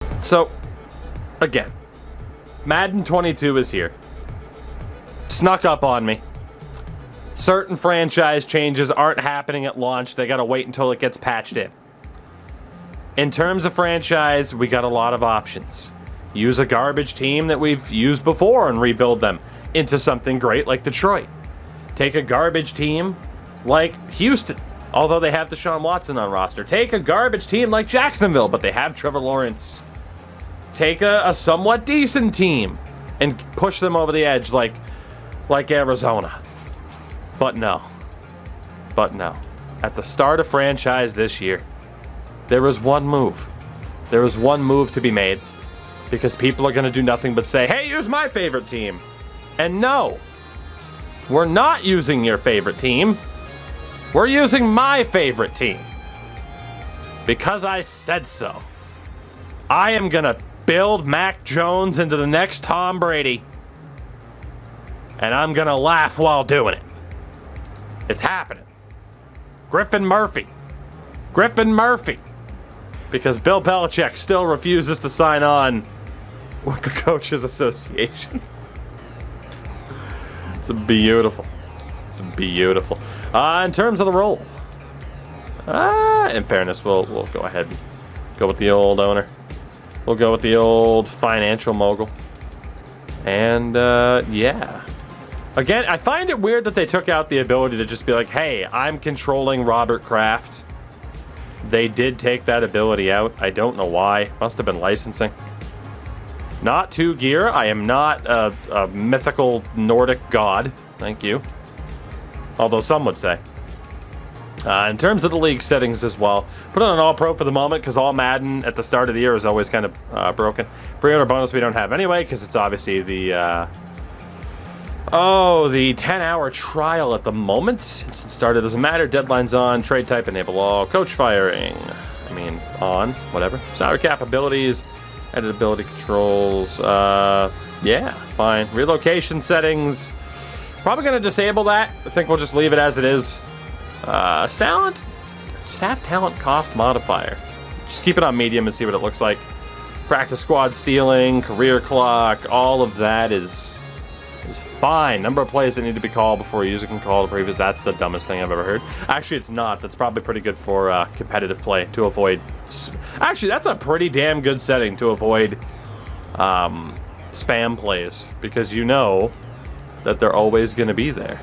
So, again, Madden 22 is here. Snuck up on me. Certain franchise changes aren't happening at launch. They gotta wait until it gets patched in. In terms of franchise, we got a lot of options. Use a garbage team that we've used before and rebuild them into something great like Detroit. Take a garbage team like Houston, although they have Deshaun Watson on roster. Take a garbage team like Jacksonville, but they have Trevor Lawrence. Take a somewhat decent team and push them over the edge like Arizona. But no. At the start of franchise this year, there was one move. There was one move to be made because people are going to do nothing but say, hey, use my favorite team. And no, we're not using your favorite team. We're using my favorite team. Because I said so. I am going to build Mac Jones into the next Tom Brady. And I'm going to laugh while doing it. It's happening. Griffin Murphy. Because Bill Belichick still refuses to sign on with the Coaches Association. It's beautiful. In terms of the role, in fairness, we'll go ahead and go with the old owner. We'll go with the old financial mogul. And, yeah. Again, I find it weird that they took out the ability to just be like, hey, I'm controlling Robert Kraft. They did take that ability out. I don't know why. Must have been licensing. Not 2 gear. I am not a mythical Nordic god. Thank you. Although some would say. In terms of the league settings as well, put on an all-pro for the moment because all Madden at the start of the year is always kind of broken. Pre-order bonus we don't have anyway because it's obviously the 10-hour trial at the moment. Since it started, doesn't matter. Deadline's on. Trade type, enable all. Coach firing. On. Whatever. Salary cap abilities. Edit ability controls. Yeah, fine. Relocation settings. Probably going to disable that. I think we'll just leave it as it is. Talent. Staff talent cost modifier. Just keep it on medium and see what it looks like. Practice squad stealing, career clock, all of that is fine. Number of plays that need to be called before a user can call the previous. That's the dumbest thing I've ever heard. Actually, it's not. That's probably pretty good for competitive play to avoid. Actually, that's a pretty damn good setting to avoid spam plays because you know that they're always going to be there.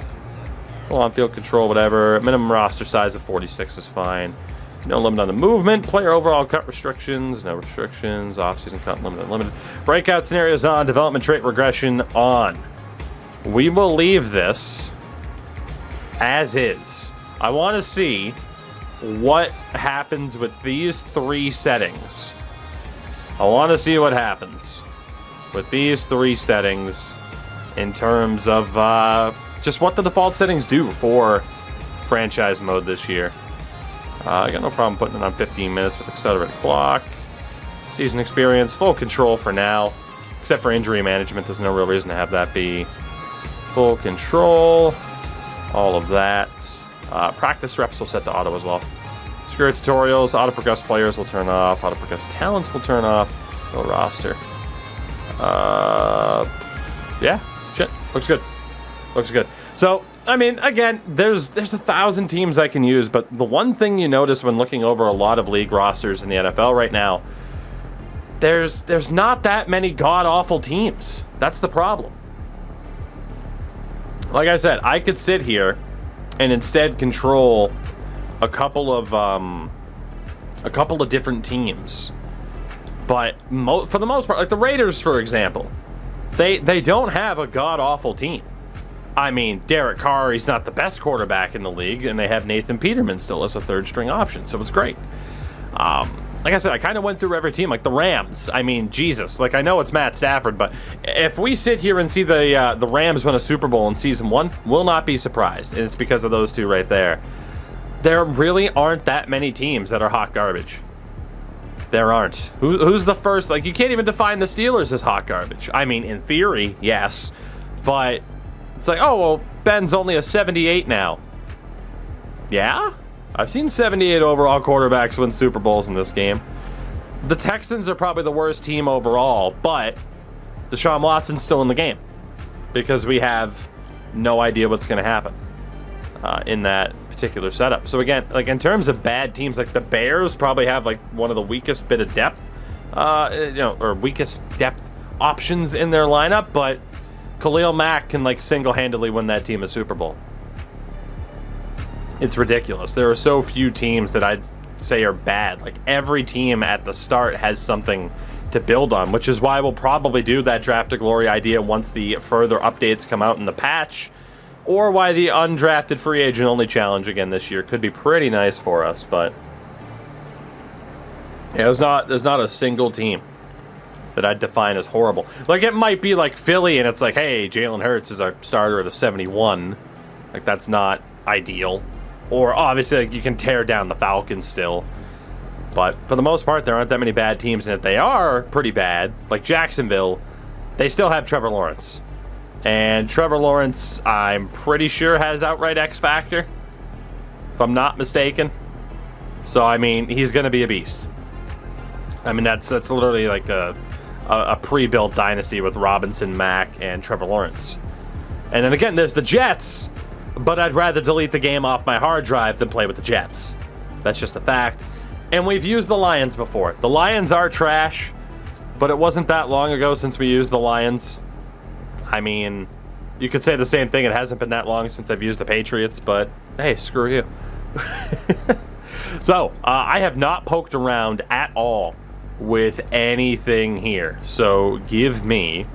On field control, whatever. Minimum roster size of 46 is fine. No limit on the movement. Player overall cut restrictions. No restrictions. Offseason cut limited. Unlimited. Breakout scenarios on. Development trait regression on. We will leave this as is. I want to see what happens with these 3 settings. I want to see what happens with these 3 settings in terms of just what the default settings do for franchise mode this year. I got no problem putting it on 15 minutes with accelerated clock. Season experience, full control for now. Except for injury management, there's no real reason to have that be full control. All of that. Practice reps will set to auto as well. Secure tutorials, auto-progress players will turn off. Auto-progress talents will turn off. No roster. Yeah, shit. Looks good. So, again, there's 1,000 teams I can use, but the one thing you notice when looking over a lot of league rosters in the NFL right now, there's not that many god-awful teams. That's the problem. Like I said, I could sit here and instead control a couple of different teams. But for the most part, like the Raiders, for example, they don't have a god-awful team. Derek Carr, he's not the best quarterback in the league, and they have Nathan Peterman still as a third-string option, so it's great. Like I said, I kind of went through every team, like the Rams. Jesus, I know it's Matt Stafford, but if we sit here and see the Rams win a Super Bowl in Season 1, we'll not be surprised, and it's because of those two right there. There really aren't that many teams that are hot garbage. There aren't. Who's the first? You can't even define the Steelers as hot garbage. In theory, yes, but it's Ben's only a 78 now. Yeah? I've seen 78 overall quarterbacks win Super Bowls in this game. The Texans are probably the worst team overall, but Deshaun Watson's still in the game because we have no idea what's going to happen in that particular setup. So again, like in terms of bad teams, like the Bears probably have like one of the weakest bit of depth, or weakest depth options in their lineup, but Khalil Mack can like single-handedly win that team a Super Bowl. It's ridiculous. There are so few teams that I'd say are bad. Like every team at the start has something to build on, which is why we'll probably do that draft to glory idea once the further updates come out in the patch, or why the undrafted free agent only challenge again this year could be pretty nice for us. But yeah, there's not a single team that I'd define as horrible. Like it might be like Philly and it's like, hey, Jalen Hurts is our starter at a 71. Like that's not ideal. Or obviously like, you can tear down the Falcons still. But for the most part, there aren't that many bad teams, and if they are pretty bad, like Jacksonville, they still have Trevor Lawrence. And Trevor Lawrence, I'm pretty sure, has outright X Factor, if I'm not mistaken. So, I mean, he's going to be a beast. I mean, that's literally like a pre-built dynasty with Robinson, Mack, and Trevor Lawrence. And then again, there's the Jets, but I'd rather delete the game off my hard drive than play with the Jets. That's just a fact. And we've used the Lions before. The Lions are trash, but it wasn't that long ago since we used the Lions. I mean, you could say the same thing. It hasn't been that long since I've used the Patriots, but hey, screw you. So, I have not poked around at all with anything here. So, give me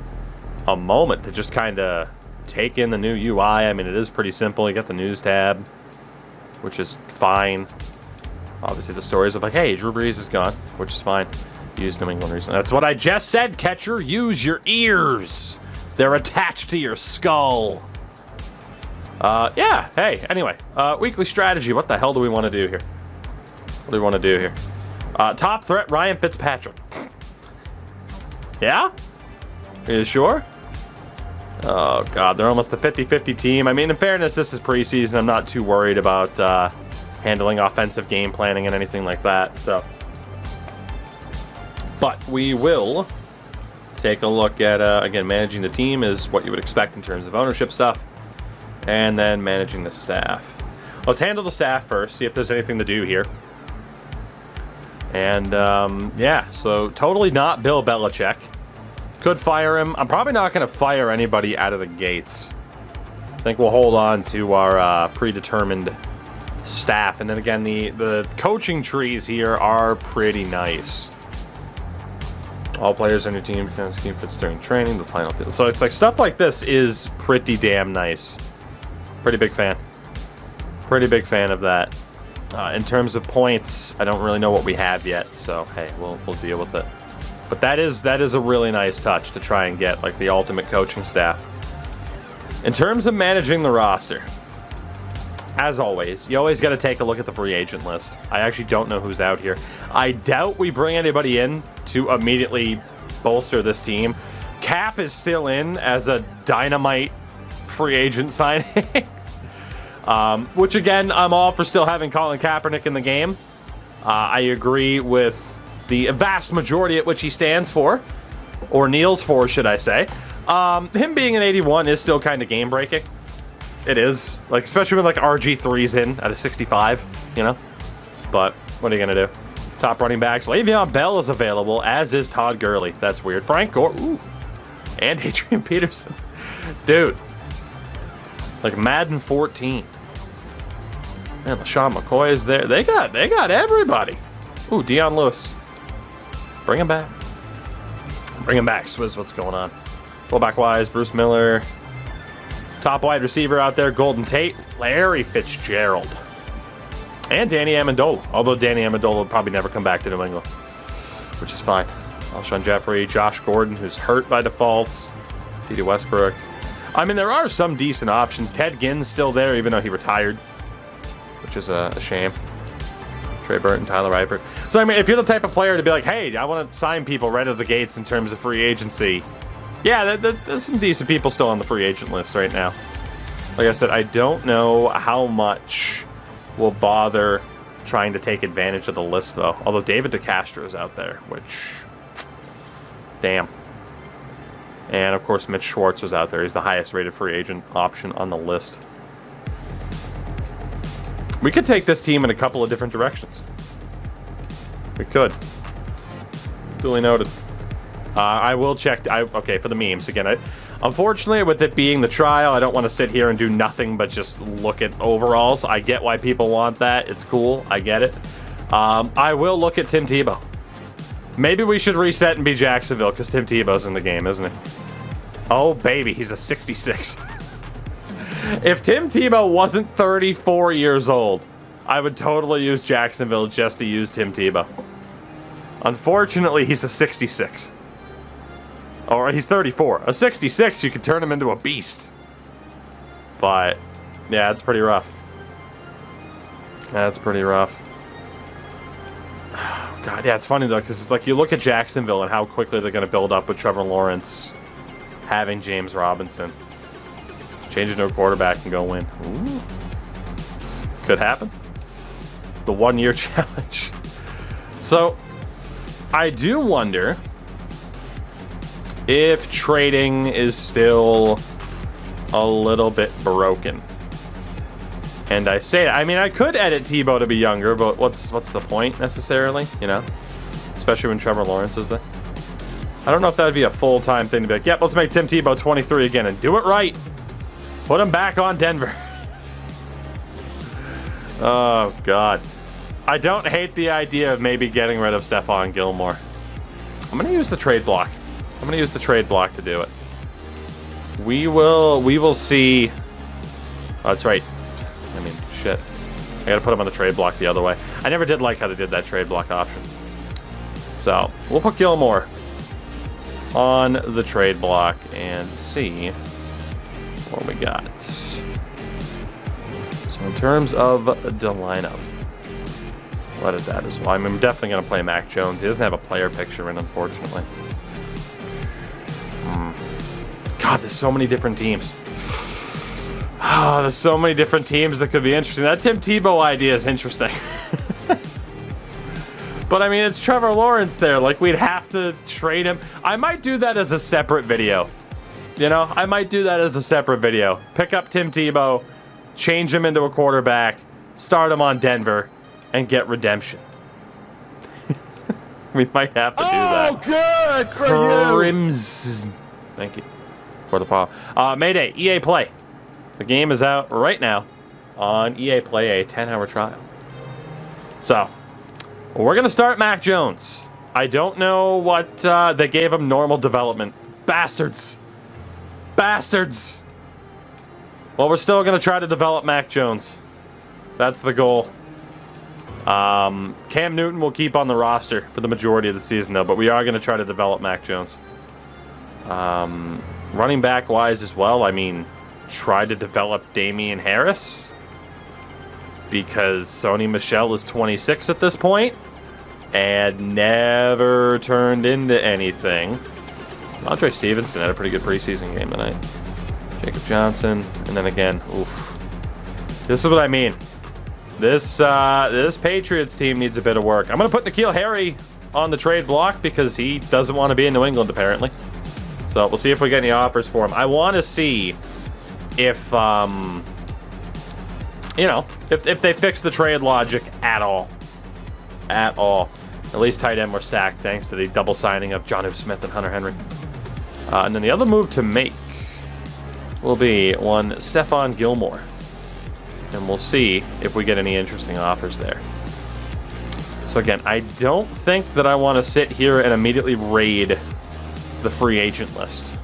a moment to just kind of take in the new UI. I mean, it is pretty simple. You got the news tab, which is fine. Obviously, the stories of like, hey, Drew Brees is gone, which is fine. Use New England recently. That's what I just said, catcher. Use your ears. They're attached to your skull. Yeah, hey, anyway. Weekly strategy. What the hell do we want to do here? What do we want to do here? Top threat, Ryan Fitzpatrick. Yeah? Are you sure? Oh, God, they're almost a 50-50 team. I mean, in fairness, this is preseason. I'm not too worried about handling offensive game planning and anything like that. So, but we will take a look at, again, managing the team is what you would expect in terms of ownership stuff, and then managing the staff. Let's handle the staff first, see if there's anything to do here. And, yeah, so totally not Bill Belichick. Could fire him. I'm probably not going to fire anybody out of the gates. I think we'll hold on to our predetermined staff. And then again, the coaching trees here are pretty nice. All players on your team can scheme fits during training, the final field. So it's like stuff like this is pretty damn nice. Pretty big fan. Pretty big fan of that. In terms of points, I don't really know what we have yet, so hey, we'll deal with it. But that is a really nice touch to try and get like the ultimate coaching staff. In terms of managing the roster, as always, you always got to take a look at the free agent list. I actually don't know who's out here. I doubt we bring anybody in to immediately bolster this team. Cap is still in as a dynamite free agent signing. Which, again, I'm all for still having Colin Kaepernick in the game. I agree with the vast majority at which he stands for, or kneels for, should I say. Him being an 81 is still kind of game-breaking. It is. Like, especially when, like, RG3's in at a 65, you know? But what are you going to do? Top running backs. Le'Veon Bell is available, as is Todd Gurley. That's weird. Frank Gore. Ooh. And Adrian Peterson. Dude. Like, Madden 14. Man, LaShawn McCoy is there. They got everybody. Ooh, Deion Lewis. Bring him back. Bring him back. Swizz, what's going on? Fullback-wise, Bruce Miller. Top wide receiver out there, Golden Tate, Larry Fitzgerald, and Danny Amendola. Although Danny Amendola will probably never come back to New England, which is fine. Alshon Jeffrey, Josh Gordon, who's hurt by defaults, D.D. Westbrook. I mean, there are some decent options. Ted Ginn's still there, even though he retired, which is a shame. Trey Burton, Tyler Eifert. So, I mean, if you're the type of player to be like, hey, I want to sign people right out of the gates in terms of free agency, yeah, there's some decent people still on the free agent list right now. Like I said, I don't know how much will bother trying to take advantage of the list, though. Although David DeCastro is out there, which... Damn. And, of course, Mitch Schwartz was out there. He's the highest-rated free agent option on the list. We could take this team in a couple of different directions. We could. Duly noted. I will check... okay, for the memes. Again, unfortunately, with it being the trial, I don't want to sit here and do nothing but just look at overalls. I get why people want that. It's cool. I get it. I will look at Tim Tebow. Maybe we should reset and be Jacksonville, because Tim Tebow's in the game, isn't he? Oh, baby, he's a 66. If Tim Tebow wasn't 34 years old, I would totally use Jacksonville just to use Tim Tebow. Unfortunately, he's a 66. Or he's 34. A 66, you could turn him into a beast. But, yeah, it's pretty rough. That's pretty rough. God, yeah, it's funny, though, because it's like you look at Jacksonville and how quickly they're going to build up with Trevor Lawrence having James Robinson. Change into a quarterback and go win. Ooh. Could happen. The 1-year challenge. So, I do wonder if trading is still a little bit broken. And I say, I mean, I could edit Tebow to be younger, but what's the point necessarily, you know? Especially when Trevor Lawrence is there. I don't know if that would be a full-time thing to be like, yep, let's make Tim Tebow 23 again and do it right. Put him back on Denver. Oh, God. I don't hate the idea of maybe getting rid of Stephon Gilmore. I'm going to use the trade block. I'm going to use the trade block to do it. We will see. Oh, that's right. I mean, shit. I gotta put him on the trade block the other way. I never did like how they did that trade block option. So, we'll put Gilmore on the trade block and see what we got. So, in terms of the lineup, what is that as well? I mean, I'm definitely gonna play Mac Jones. He doesn't have a player picture in, unfortunately. God, there's so many different teams. Oh, there's so many different teams that could be interesting. That Tim Tebow idea is interesting. But, I mean, it's Trevor Lawrence there. Like, we'd have to trade him. I might do that as a separate video. You know, I might do that as a separate video. Pick up Tim Tebow, change him into a quarterback, start him on Denver, and get redemption. We might have to do that. Oh, good for you. Crimson. Thank you for the follow. Mayday, EA Play. The game is out right now on EA Play, a 10-hour trial. So, we're going to start Mac Jones. I don't know what they gave him normal development. Bastards. Bastards. Well, we're still going to try to develop Mac Jones. That's the goal. Cam Newton will keep on the roster for the majority of the season, though, but we are going to try to develop Mac Jones. Running back-wise as well, I mean, try to develop Damian Harris because Sony Michel is 26 at this point and never turned into anything. Andre Stevenson had a pretty good preseason game tonight. Jacob Johnson, and then again, oof. This is what I mean. This Patriots team needs a bit of work. I'm going to put N'Keal Harry on the trade block because he doesn't want to be in New England, apparently. So we'll see if we get any offers for him. I want to see if, you know, if they fix the trade logic at all. At all. At least tight end were stacked thanks to the double signing of Jonnu Smith and Hunter Henry. And then the other move to make will be one Stephon Gilmore. And we'll see if we get any interesting offers there. So again, I don't think that I want to sit here and immediately raid the free agent list.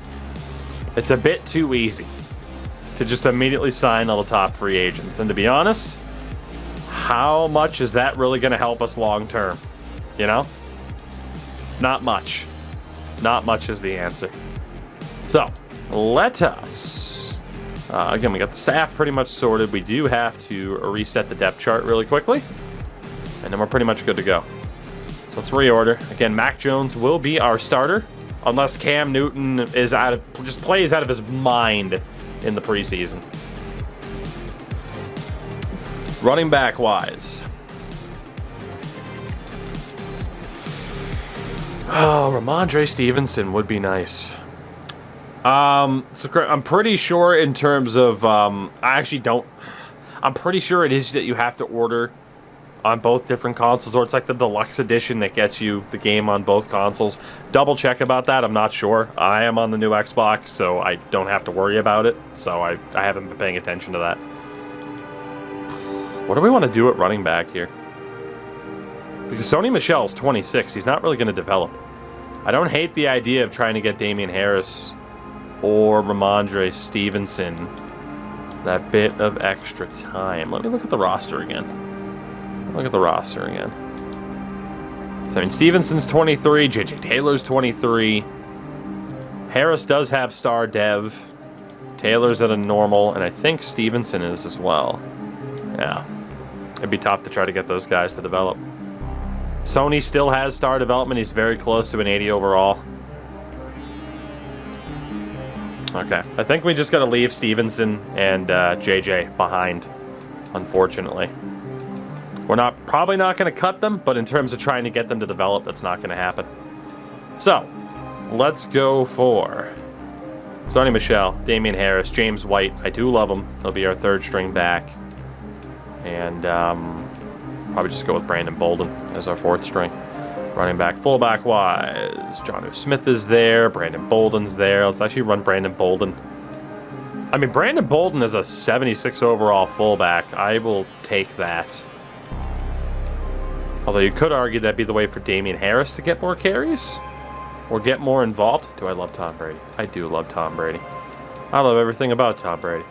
It's a bit too easy to just immediately sign all the top free agents. And to be honest, how much is that really going to help us long term? You know? Not much. Not much is the answer. So, let us... again, we got the staff pretty much sorted. We do have to reset the depth chart really quickly. And then we're pretty much good to go. So let's reorder. Again, Mac Jones will be our starter. Unless Cam Newton is just plays out of his mind in the preseason. Running back wise. Oh, Ramondre Stevenson would be nice. So I'm pretty sure in terms of, I actually don't, I'm pretty sure it is that you have to order on both different consoles, or it's like the deluxe edition that gets you the game on both consoles. Double check about that, I'm not sure. I am on the new Xbox, so I don't have to worry about it, so I haven't been paying attention to that. What do we want to do at running back here? Because Sony Michel's 26, he's not really going to develop. I don't hate the idea of trying to get Damian Harris or Ramondre Stevenson that bit of extra time. Let me look at the roster again. Look at the roster again. So, I mean, Stevenson's 23, J.J. Taylor's 23. Harris does have star dev. Taylor's at a normal, and I think Stevenson is as well. Yeah. It'd be tough to try to get those guys to develop. Sony still has star development. He's very close to an 80 overall. Okay. I think we just got to leave Stevenson and JJ behind, unfortunately. We're probably not going to cut them, but in terms of trying to get them to develop, that's not going to happen. So, let's go for Sony Michel, Damian Harris, James White. I do love him. He'll be our third string back. And probably just go with Brandon Bolden as our fourth string. Running back, fullback wise, Jonnu Smith is there, Brandon Bolden's there. Let's actually run Brandon Bolden. I mean, Brandon Bolden is a 76 overall fullback. I will take that. Although you could argue that'd be the way for Damian Harris to get more carries or get more involved. Do I love Tom Brady? I do love Tom Brady. I love everything about Tom Brady.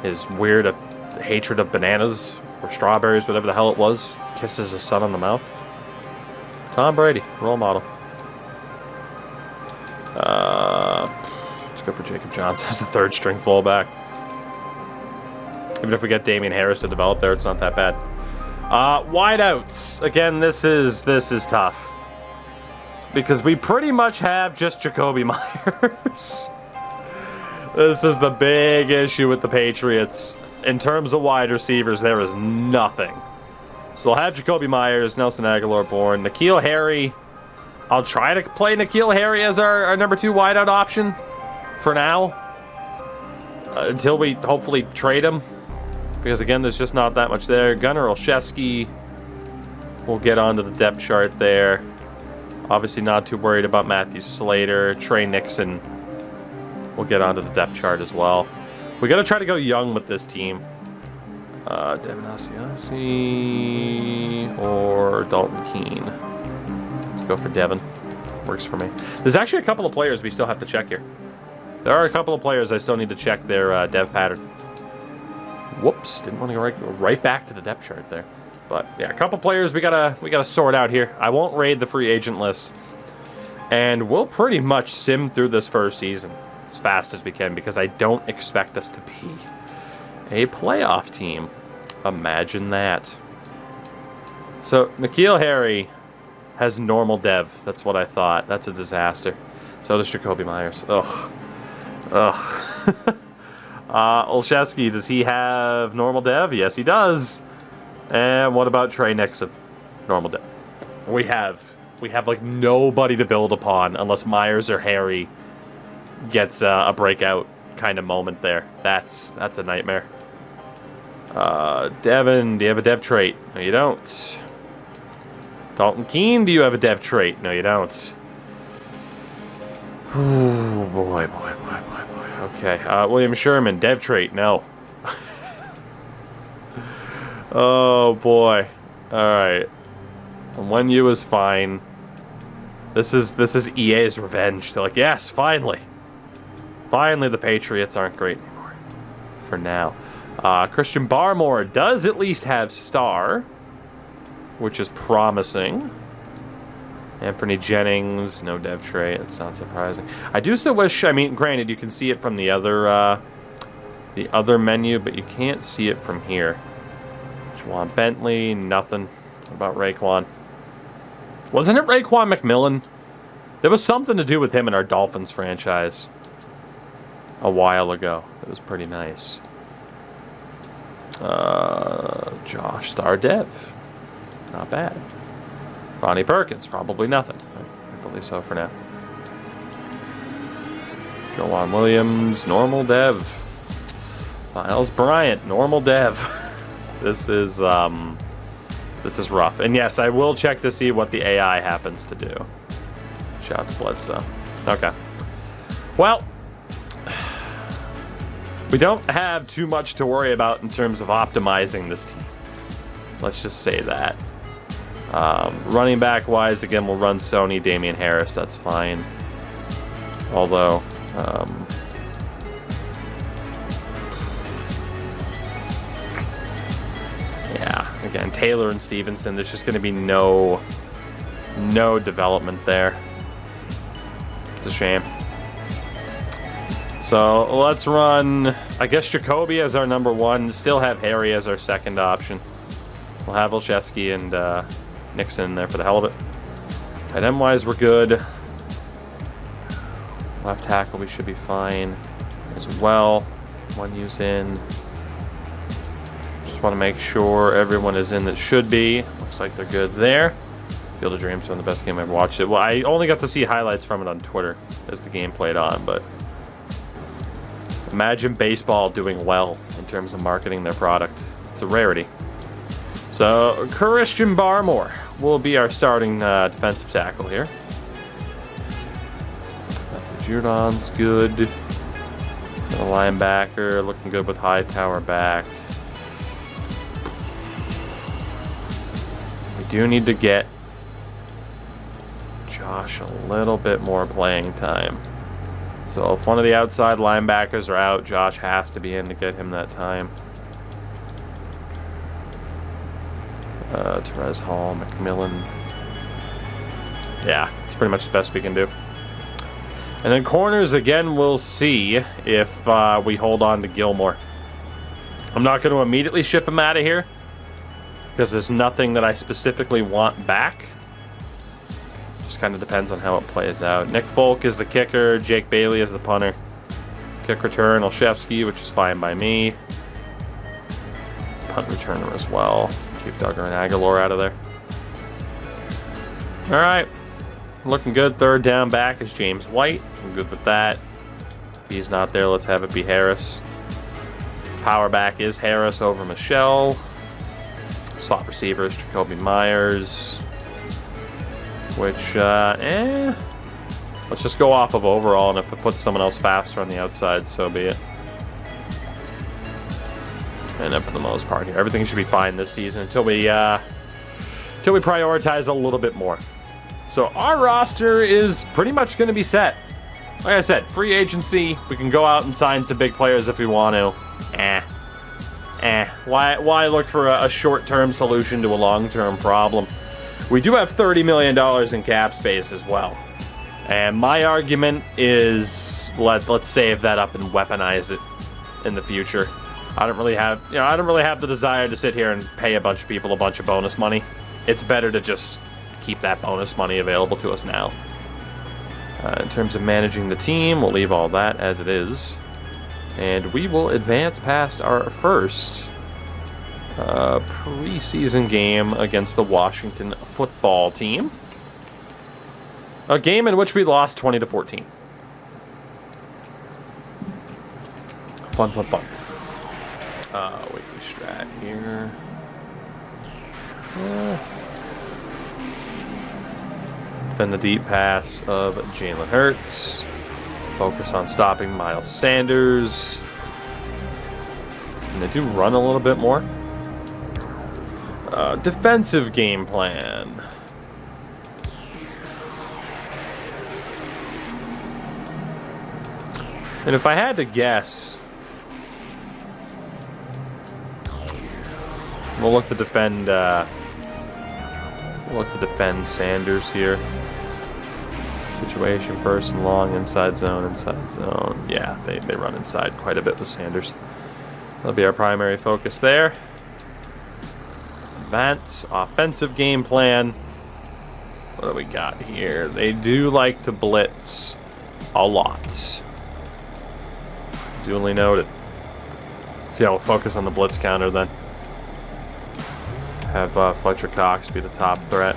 His weird hatred of bananas or strawberries, whatever the hell it was, kisses his son on the mouth. Tom Brady, role model. Let's go for Jacob Johnson as the third string fullback. Even if we get Damian Harris to develop there, it's not that bad. Wideouts. Again, this is tough. Because we pretty much have just Jacoby Myers. This is the big issue with the Patriots. In terms of wide receivers, there is nothing. So we'll have Jacoby Myers, Nelson Aguilar-Bourne, N'Keal Harry. I'll try to play N'Keal Harry as our number 2 wideout option for now. Until we hopefully trade him. Because again, there's just not that much there. Gunnar Olszewski will get onto the depth chart there. Obviously not too worried about Matthew Slater. Trey Nixon will get onto the depth chart as well. We got to try to go young with this team. Devin Asiasi or Dalton Keene. Let's go for Devin. Works for me. There's actually a couple of players we still have to check here. There are a couple of players I still need to check their dev pattern. Whoops, didn't want to go right back to the depth chart there. But yeah, a couple players we gotta sort out here. I won't raid the free agent list, and we'll pretty much sim through this first season as fast as we can because I don't expect us to be a playoff team. Imagine that. So N'Keal Harry has normal dev. That's what I thought. That's a disaster. So does Jacoby Myers. Ugh. Olszewski, does he have normal dev? Yes, he does. And what about Trey Nixon? Normal dev. We have like nobody to build upon unless Myers or Harry gets a breakout kind of moment there. That's a nightmare. Devin, do you have a dev trait? No, you don't. Dalton Keene, do you have a dev trait? No, you don't. Ooh, boy. Okay, William Sherman, dev trait, no. Oh, boy. Alright. And when you is fine. This is EA's revenge. They're like, yes, finally. Finally, the Patriots aren't great anymore. For now. Christian Barmore does at least have star, which is promising. Anthony Jennings, no dev trait. It's not surprising. I do still wish. I mean, granted, you can see it from the other menu, but you can't see it from here. Juwan Bentley, nothing. What about Raekwon? Wasn't it Raekwon McMillan? There was something to do with him in our Dolphins franchise a while ago. It was pretty nice. Josh Star Dev. Not bad. Ronnie Perkins, probably nothing. so for now. Joanne Williams, normal dev. Miles Bryant, normal dev. This is rough. And yes, I will check to see what the AI happens to do. Shout out to Bledsoe. Okay. Well, we don't have too much to worry about in terms of optimizing this team. Let's just say that. Running back wise, again, we'll run Sony, Damian Harris. That's fine. Although, yeah, again, Taylor and Stevenson, there's just going to be no development there. It's a shame. So let's run, I guess, Jacoby as our number one. Still have Harry as our second option. We'll have Olszewski and Nixon in there for the hell of it. Tight end wise, we're good. Left tackle, we should be fine as well. One use in. Just want to make sure everyone is in that should be. Looks like they're good there. Field of Dreams, one of the best game I've watched it. Well, I only got to see highlights from it on Twitter as the game played on, but imagine baseball doing well in terms of marketing their product. It's a rarity. So, Christian Barmore will be our starting defensive tackle here. Judon's good. The linebacker looking good with Hightower back. We do need to get Josh a little bit more playing time. So if one of the outside linebackers are out, Josh has to be in to get him that time. Terez Hall, McMillan. Yeah, it's pretty much the best we can do. And then corners, again, we'll see if we hold on to Gilmore. I'm not going to immediately ship him out of here because there's nothing that I specifically want back. Just kind of depends on how it plays out. Nick Folk is the kicker. Jake Bailey is the punter. Kick return, Olszewski, which is fine by me. Punt returner as well. Keep Duggar and Aguilar out of there. All right. Looking good. Third down back is James White. I'm good with that. If he's not there, let's have it be Harris. Power back is Harris over Michelle. Slot receiver is Jacoby Myers. Which, let's just go off of overall, and if it puts someone else faster on the outside, so be it. And then for the most part here, everything should be fine this season until we prioritize a little bit more. So our roster is pretty much going to be set. Like I said, free agency. We can go out and sign some big players if we want to. Why look for a short-term solution to a long-term problem? We do have $30 million in cap space as well. And my argument is let's save that up and weaponize it in the future. I don't really have the desire to sit here and pay a bunch of people a bunch of bonus money. It's better to just keep that bonus money available to us now. In terms of managing the team, we'll leave all that as it is. And we will advance past our first preseason game against the Washington football team. A game in which we lost 20-14. Fun. Weekly strat here. Defend the deep pass of Jalen Hurts. Focus on stopping Miles Sanders. And they do run a little bit more. Defensive game plan. And if I had to guess, we'll look to defend Sanders here. Situation first and long, inside zone. Yeah, they run inside quite a bit with Sanders. That'll be our primary focus there. Advance offensive game plan. What do we got here? They do like to blitz a lot. Duly noted. So yeah, we'll focus on the blitz counter then. Have Fletcher Cox be the top threat.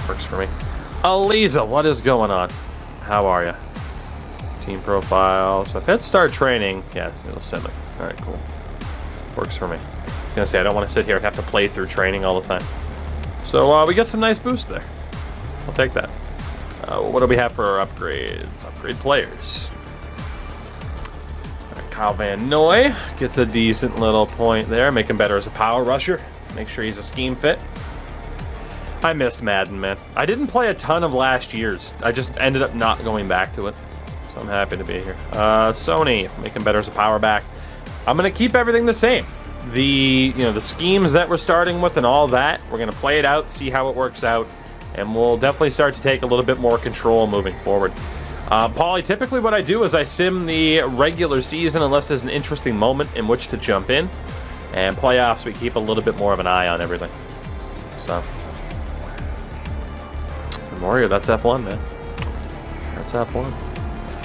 Works for me. Aliza, what is going on? How are you? Team profile. So if I hit start training, yes, it'll send me. All right, cool. Works for me. I was gonna say I don't want to sit here and have to play through training all the time. So we got some nice boosts there. I'll take that. What do we have for our upgrades? Upgrade players. All right, Kyle Van Noy gets a decent little point there. Make him better as a power rusher. Make sure he's a scheme fit. I missed Madden, man. I didn't play a ton of last year's. I just ended up not going back to it. So I'm happy to be here. Sony, make him better as a power back. I'm gonna keep everything the same. The schemes that we're starting with and all that, we're gonna play it out, see how it works out, and we'll definitely start to take a little bit more control moving forward. Paulie, typically what I do is I sim the regular season unless there's an interesting moment in which to jump in, and playoffs we keep a little bit more of an eye on everything. So, Warrior, that's F1, man. That's F1.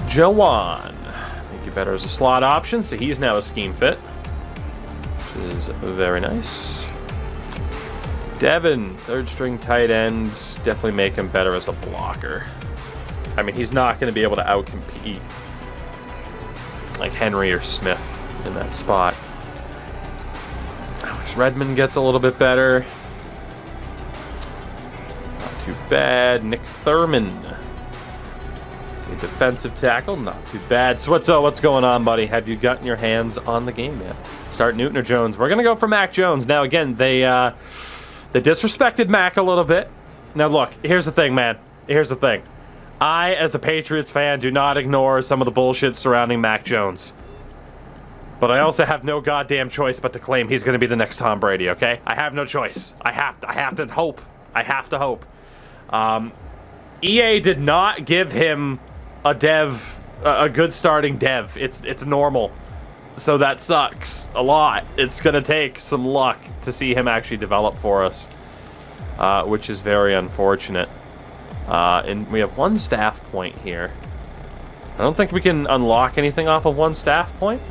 Joan, make you better as a slot option, so he's now a scheme fit, which is very nice. Devin, third string tight ends, definitely make him better as a blocker. I mean, he's not going to be able to outcompete like Henry or Smith in that spot. Alex Redmond gets a little bit better. Not too bad. Nick Thurman, a defensive tackle, not too bad. Switzo, what's going on, buddy? Have you gotten your hands on the game, man? Start Newton or Jones. We're going to go for Mac Jones. Now, again, they disrespected Mac a little bit. Now, look, here's the thing, man. Here's the thing. I, as a Patriots fan, do not ignore some of the bullshit surrounding Mac Jones. But I also have no goddamn choice but to claim he's going to be the next Tom Brady, okay? I have no choice. I have to hope. I have to hope. EA did not give him a good starting dev. It's normal. So that sucks a lot. It's going to take some luck to see him actually develop for us, which is very unfortunate. And we have one staff point here. I don't think we can unlock anything off of one staff point.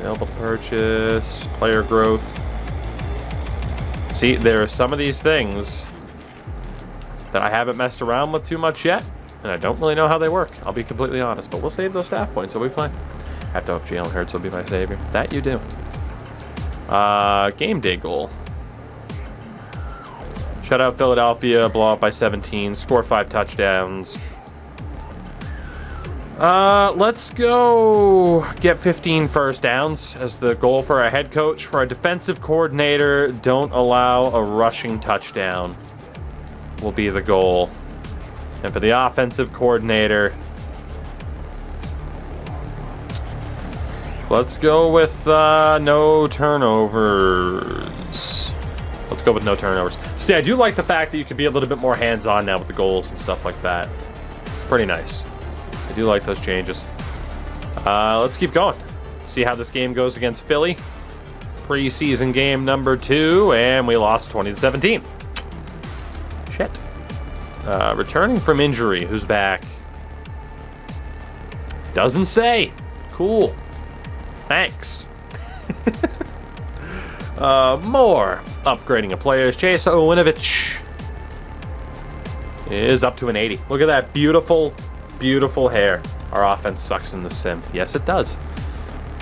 Available to purchase, player growth. See, there are some of these things that I haven't messed around with too much yet, and I don't really know how they work. I'll be completely honest, but we'll save those staff points, so we'll be fine. I have to hope Jalen Hurts will be my savior. That you do. Game day goal. Shut out Philadelphia, blow up by 17, score 5 touchdowns. Let's go get 15 first downs as the goal for our head coach. For our defensive coordinator, don't allow a rushing touchdown will be the goal. And for the offensive coordinator, let's go with no turnovers. Let's go with no turnovers. See, I do like the fact that you can be a little bit more hands-on now with the goals and stuff like that. It's pretty nice. I do like those changes. Let's keep going. See how this game goes against Philly. Preseason game number 2, and we lost 20-17. Shit. Returning from injury, who's back? Doesn't say. Cool. Thanks. More upgrading of players. Chase Owinovich is up to an 80. Look at that beautiful, beautiful hair. Our offense sucks in the sim. Yes, it does.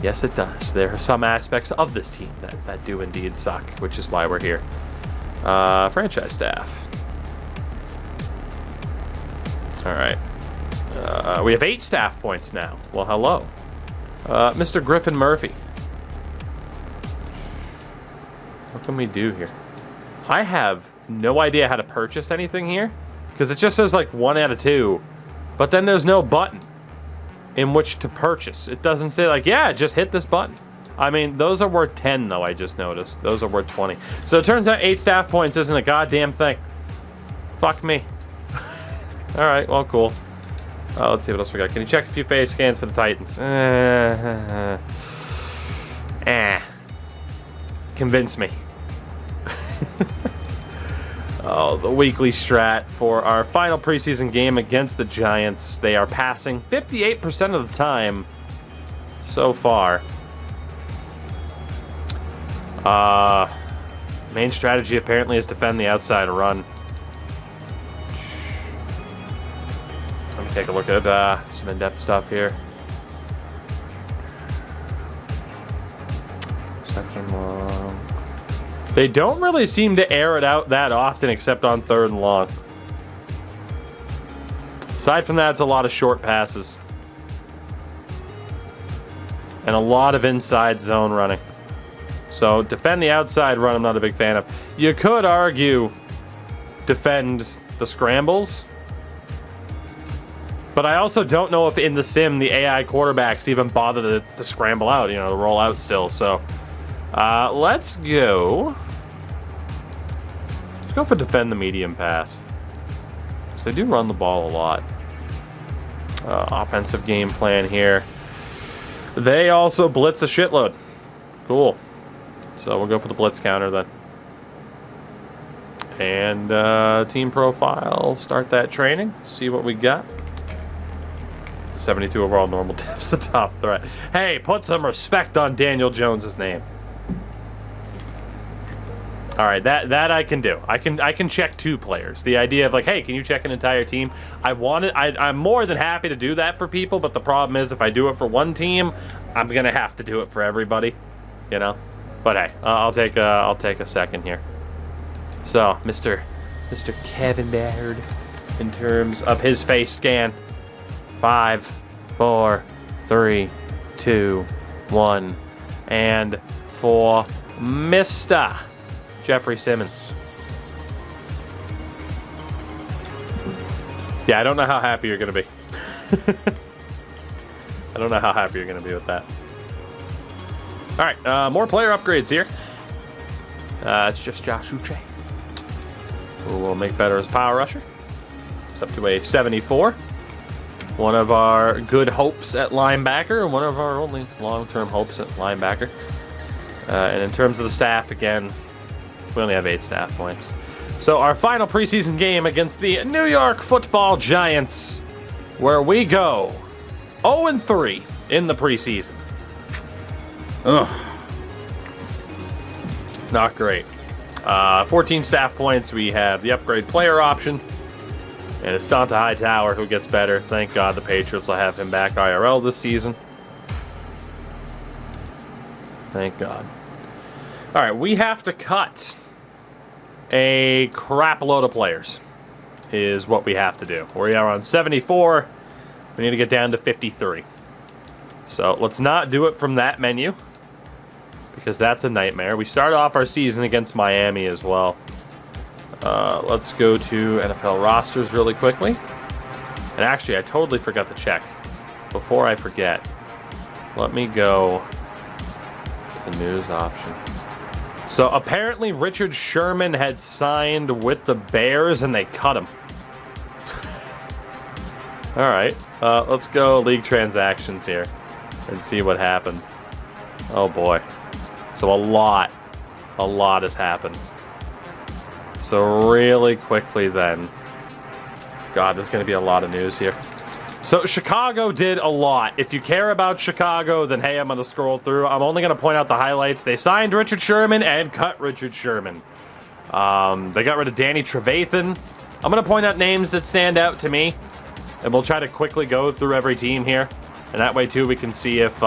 Yes, it does. There are some aspects of this team that do indeed suck, which is why we're here. Franchise staff. All right. We have 8 staff points now. Well, hello. Mr. Griffin Murphy. What can we do here? I have no idea how to purchase anything here, because it just says like 1 out of 2, but then there's no button in which to purchase. It doesn't say like, yeah, just hit this button. I mean, those are worth 10 though, I just noticed. Those are worth 20. So it turns out 8 staff points isn't a goddamn thing. Fuck me. All right, well, cool. Let's see what else we got. Can you check a few face scans for the Titans? Convince me. Oh, the weekly strat for our final preseason game against the Giants. They are passing 58% of the time so far. Main strategy apparently is defend the outside run. take a look at some in-depth stuff here. Second long. They don't really seem to air it out that often except on 3rd and long. Aside from that, it's a lot of short passes. And a lot of inside zone running. So defend the outside run, I'm not a big fan of. You could argue defend the scrambles. But I also don't know if in the sim the AI quarterbacks even bother to scramble out, to roll out still. So let's go. Let's go for defend the medium pass. Because they do run the ball a lot. Offensive game plan here. They also blitz a shitload. Cool. So we'll go for the blitz counter then. And team profile, start that training, see what we got. 72 overall normal depth's the top threat. Hey, put some respect on Daniel Jones's name. All right, that I can do. I can check 2 players. The idea of like, hey, can you check an entire team? I'm more than happy to do that for people, but the problem is if I do it for one team, I'm gonna have to do it for everybody, But hey, I'll take a second here. So, Mr. Kevin Baird, in terms of his face scan, 5, 4, 3, 2, 1, and for Mr. Jeffrey Simmons. Yeah, I don't know how happy you're going to be. I don't know how happy you're going to be with that. All right, more player upgrades here. It's just Josh Uche, who will make better as power rusher. It's up to a 74. One of our good hopes at linebacker, and one of our only long-term hopes at linebacker. And in terms of the staff, again, we only have 8 staff points. So our final preseason game against the New York Football Giants, where we go 0-3 in the preseason. Ugh. Not great. 14 staff points. We have the upgrade player option. And it's Donta Hightower who gets better. Thank God the Patriots will have him back IRL this season. Thank God. All right, we have to cut a crap load of players is what we have to do. We are on 74. We need to get down to 53. So let's not do it from that menu, because that's a nightmare. We start off our season against Miami as well. Let's go to NFL rosters really quickly. And actually, I totally forgot to check. Before I forget, let me go to the news option. So apparently Richard Sherman had signed with the Bears and they cut him. All right, let's go league transactions here and see what happened. Oh boy. So a lot has happened. So really quickly then. God, there's going to be a lot of news here. So Chicago did a lot. If you care about Chicago, then hey, I'm going to scroll through. I'm only going to point out the highlights. They signed Richard Sherman and cut Richard Sherman. They got rid of Danny Trevathan. I'm going to point out names that stand out to me. And we'll try to quickly go through every team here. And that way, too, we can see if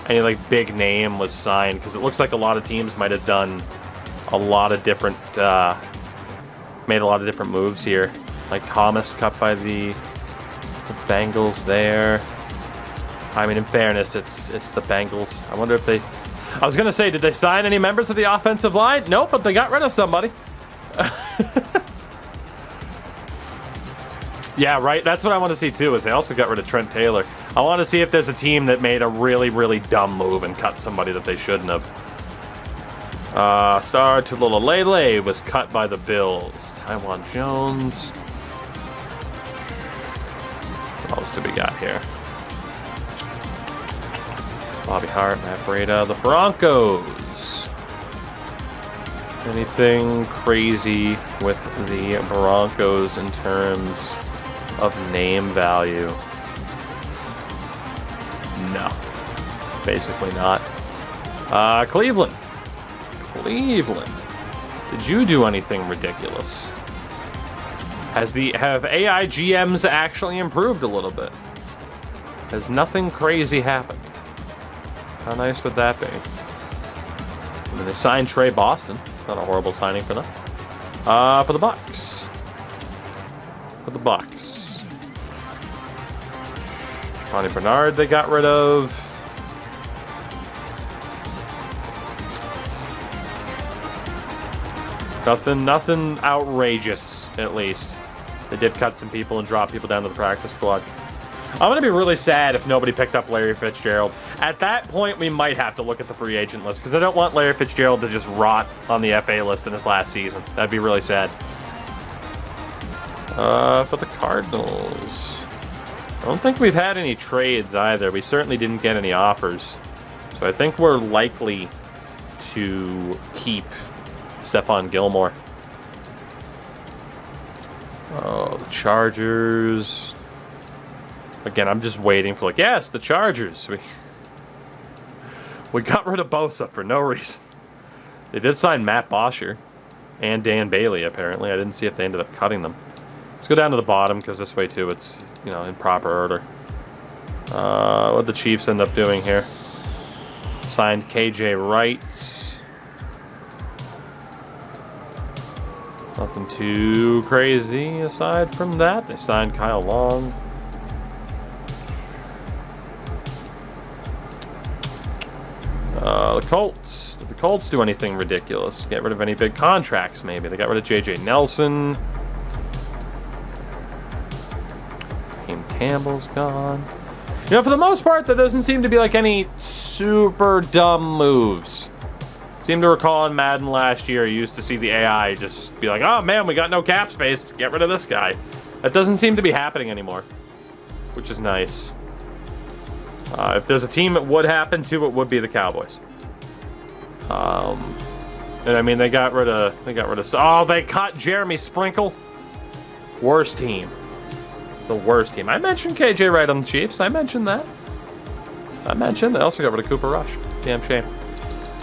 any big name was signed. Because it looks like a lot of teams might have done a lot of different, made a lot of different moves here. Like Thomas cut by the Bengals there. I mean, in fairness, it's the Bengals. I wonder if they... I was going to say, did they sign any members of the offensive line? Nope, but they got rid of somebody. Yeah, right. That's what I want to see, too, is they also got rid of Trent Taylor. I want to see if there's a team that made a really, really dumb move and cut somebody that they shouldn't have. Star Tulolelele was cut by the Bills. Tywan Jones. What else do we got here? Bobby Hart, Matt Breida, the Broncos. Anything crazy with the Broncos in terms of name value? No. Basically not. Cleveland. Cleveland. Did you do anything ridiculous? Have AI GMs actually improved a little bit? Has nothing crazy happened? How nice would that be? I mean, they signed Trey Boston. It's not a horrible signing for them. For the Bucks. Ronnie Bernard they got rid of. Nothing outrageous, at least. They did cut some people and drop people down to the practice squad. I'm going to be really sad if nobody picked up Larry Fitzgerald. At that point, we might have to look at the free agent list, because I don't want Larry Fitzgerald to just rot on the FA list in his last season. That'd be really sad. For the Cardinals, I don't think we've had any trades either. We certainly didn't get any offers. So I think we're likely to keep Stephon Gilmore. Oh, the Chargers. Again, I'm just waiting for, like, yes, the Chargers. We got rid of Bosa for no reason. They did sign Matt Bosher and Dan Bailey, apparently. I didn't see if they ended up cutting them. Let's go down to the bottom, because this way, too, it's, you know, in proper order. What'd the Chiefs end up doing here? Signed KJ Wright. Nothing too crazy aside from that. They signed Kyle Long. The Colts. Did the Colts do anything ridiculous? Get rid of any big contracts, maybe? They got rid of J.J. Nelson. Haim Campbell's gone. You know, for the most part, there doesn't seem to be, like, any super dumb moves. Seem to recall in Madden last year, you used to see the AI just be like, oh man, we got no cap space, get rid of this guy. That doesn't seem to be happening anymore, which is nice. If there's a team it would happen to, it would be the Cowboys. And I mean, they got rid of, oh, they cut Jeremy Sprinkle. Worst team. The worst team. I mentioned KJ Wright on the Chiefs. I mentioned that. They also got rid of Cooper Rush. Damn shame.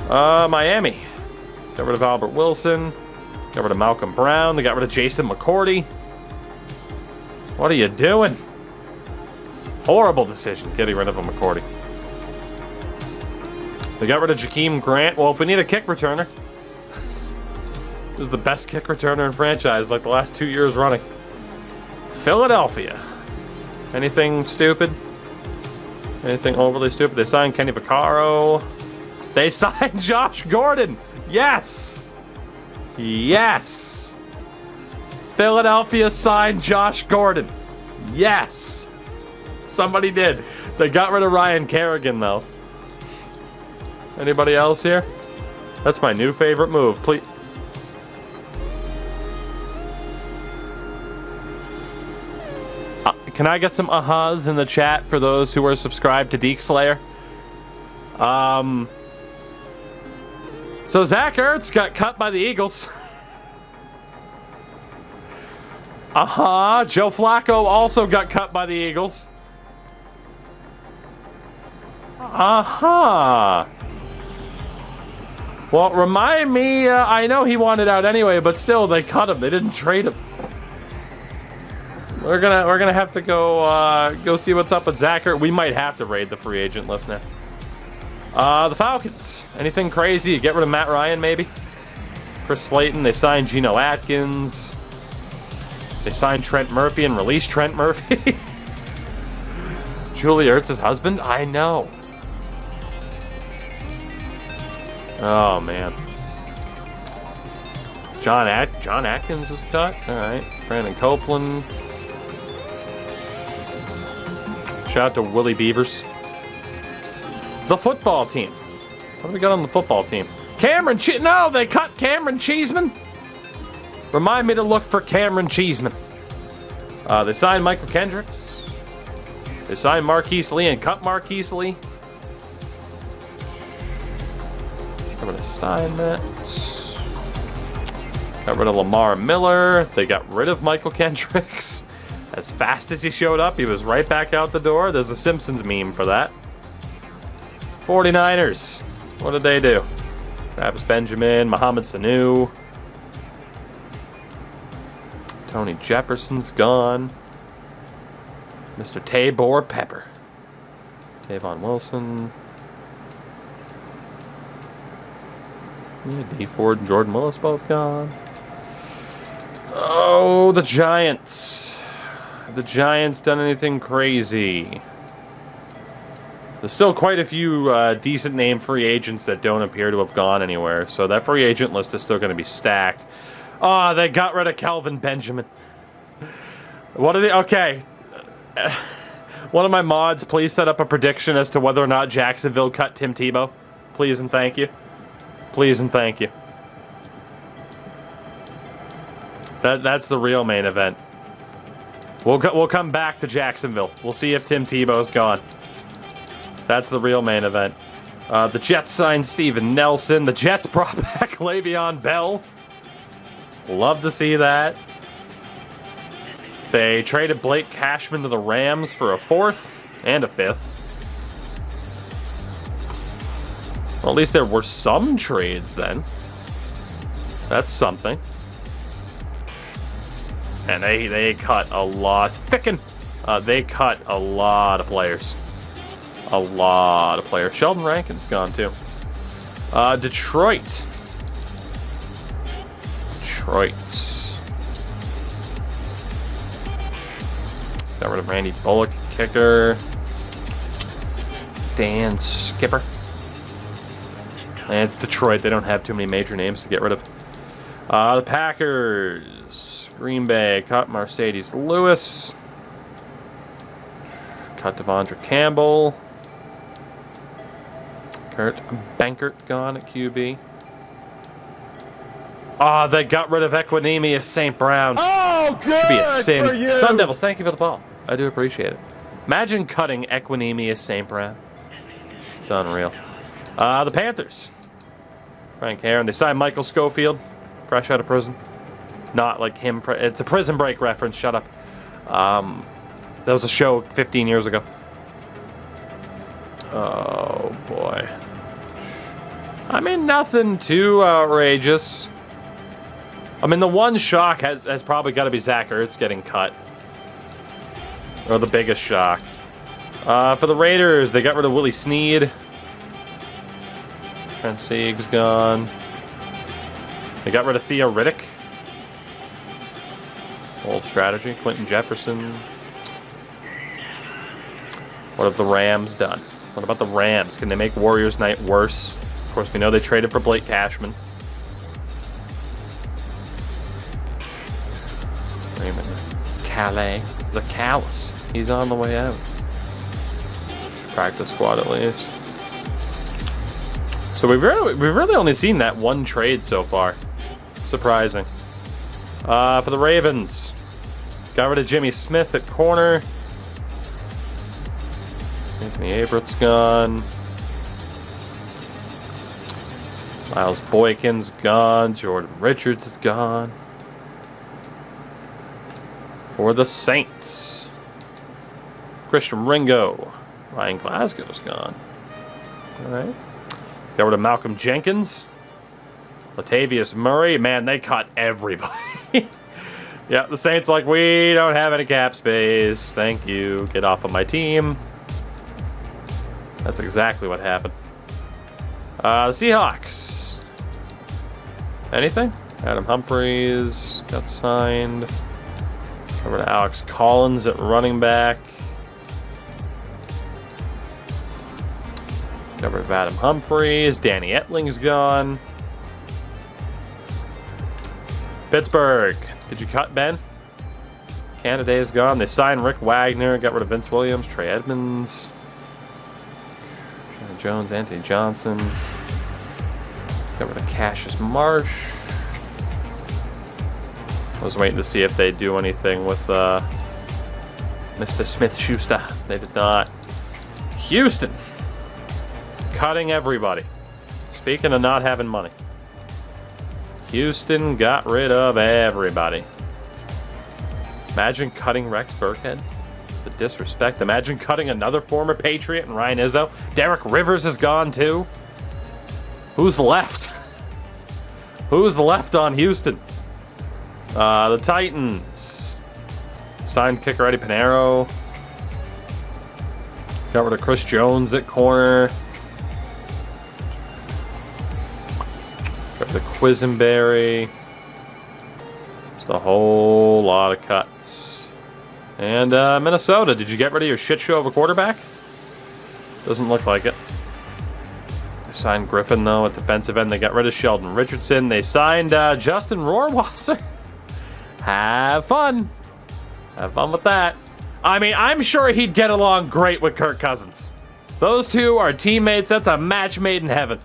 Miami. Got rid of Albert Wilson. Got rid of Malcolm Brown. They got rid of Jason McCourty. What are you doing? Horrible decision getting rid of a McCourty. They got rid of Jakeem Grant. Well, if we need a kick returner. This is the best kick returner in franchise like the last 2 years running. Philadelphia. Anything stupid? Anything overly stupid? They signed Kenny Vaccaro. They signed Josh Gordon. Yes. Yes. Philadelphia signed Josh Gordon. Yes. Somebody did. They got rid of Ryan Kerrigan, though. Anybody else here? That's my new favorite move. Please. Can I get some ahas in the chat for those who are subscribed to Deke Slayer? So Zach Ertz got cut by the Eagles. Joe Flacco also got cut by the Eagles. Well, remind me, I know he wanted out anyway, but still, they cut him. They didn't trade him. We're gonna have to go see what's up with Zach Ertz. We might have to raid the free agent list now. The Falcons. Anything crazy? You get rid of Matt Ryan, maybe? Chris Slayton. They signed Geno Atkins. They signed Trent Murphy and released Trent Murphy. Julie Ertz's husband? I know. Oh, man. John Atkins was cut. All right. Brandon Copeland. Shout out to Willie Beavers. The football team. What do we got on the football team? No, they cut Cameron Cheeseman. Remind me to look for Cameron Cheeseman. They signed Michael Kendricks. They signed Marquise Lee and cut Marquise Lee. Got rid of Steinmetz. Got rid of Lamar Miller. They got rid of Michael Kendricks. As fast as he showed up, he was right back out the door. There's a Simpsons meme for that. 49ers. What did they do? Travis Benjamin, Mohamed Sanu. Tony Jefferson's gone. Mr. Tabor Pepper. Tavon Wilson. Yeah, D Ford and Jordan Willis both gone. Oh, the Giants. Have the Giants done anything crazy? There's still quite a few decent name free agents that don't appear to have gone anywhere, so that free agent list is still going to be stacked. Oh, they got rid of Kelvin Benjamin. What are they? Okay. One of my mods, please set up a prediction as to whether or not Jacksonville cut Tim Tebow. Please and thank you. Please and thank you. That's the real main event. We'll come back to Jacksonville. We'll see if Tim Tebow's gone. That's the real main event. The Jets signed Steven Nelson. The Jets brought back Le'Veon Bell. Love to see that. They traded Blake Cashman to the Rams for a 4th and a 5th. Well, at least there were some trades then. That's something. And they cut a lot. They cut a lot of players. A lot of players. Sheldon Rankin's gone too. Detroit. Got rid of Randy Bullock, kicker. Dan Skipper. And it's Detroit. They don't have too many major names to get rid of. The Packers. Green Bay. Cut Mercedes Lewis. Cut Devondre Campbell. Kurt Benkert gone at QB. Oh, they got rid of Equinemius St. Brown. Oh, good. Should be a sin. For you. Sun Devils, thank you for the follow. I do appreciate it. Imagine cutting Equinemius St. Brown. It's unreal. The Panthers. Frank Aaron. They signed Michael Schofield, fresh out of prison. Not like him. It's a Prison Break reference. Shut up. That was a show 15 years ago. Oh, boy. I mean, nothing too outrageous. I mean, the one shock has probably got to be Zach Ertz getting cut. Or the biggest shock. For the Raiders, they got rid of Willie Snead. Trent Sieg's gone. They got rid of Theo Riddick. Old strategy. Quentin Jefferson. What have the Rams done? What about the Rams? Can they make Warriors Night worse? Of course, we know they traded for Blake Cashman. Raymond Calais. The Callus. He's on the way out. Practice squad at least. So we've really only seen that one trade so far. Surprising. For the Ravens, got rid of Jimmy Smith at corner. Anthony Abrett's gone. Miles Boykin's gone. Jordan Richards is gone. For the Saints, Christian Ringo. Ryan Glasgow's gone. All right. Got rid of Malcolm Jenkins. Latavius Murray. Man, they cut everybody. Yeah, the Saints like, we don't have any cap space. Thank you. Get off of my team. That's exactly what happened. The Seahawks. Anything? Adam Humphries got signed. Over to Alex Collins at running back. Over to Adam Humphries. Danny Etling's gone. Pittsburgh. Did you cut Ben? Canada is gone. They signed Rick Wagner. Got rid of Vince Williams. Trey Edmonds. Chandler Jones. Anthony Johnson. Got rid of Cassius Marsh. I was waiting to see if they'd do anything with Mr. Smith-Schuster. They did not. Houston. Cutting everybody. Speaking of not having money. Houston got rid of everybody. Imagine cutting Rex Burkhead. The disrespect. Imagine cutting another former Patriot and Ryan Izzo. Derek Rivers is gone too. Who's left? Who's left on Houston? The Titans. Signed kicker Eddie Pinheiro. Got rid of Chris Jones at corner. Got rid of Quisenberry. Just a whole lot of cuts. And Minnesota, did you get rid of your shit show of a quarterback? Doesn't look like it. They signed Griffin, though, at defensive end. They got rid of Sheldon Richardson. They signed Justin Rohrwasser. Have fun. Have fun with that. I mean, I'm sure he'd get along great with Kirk Cousins. Those two are teammates. That's a match made in heaven.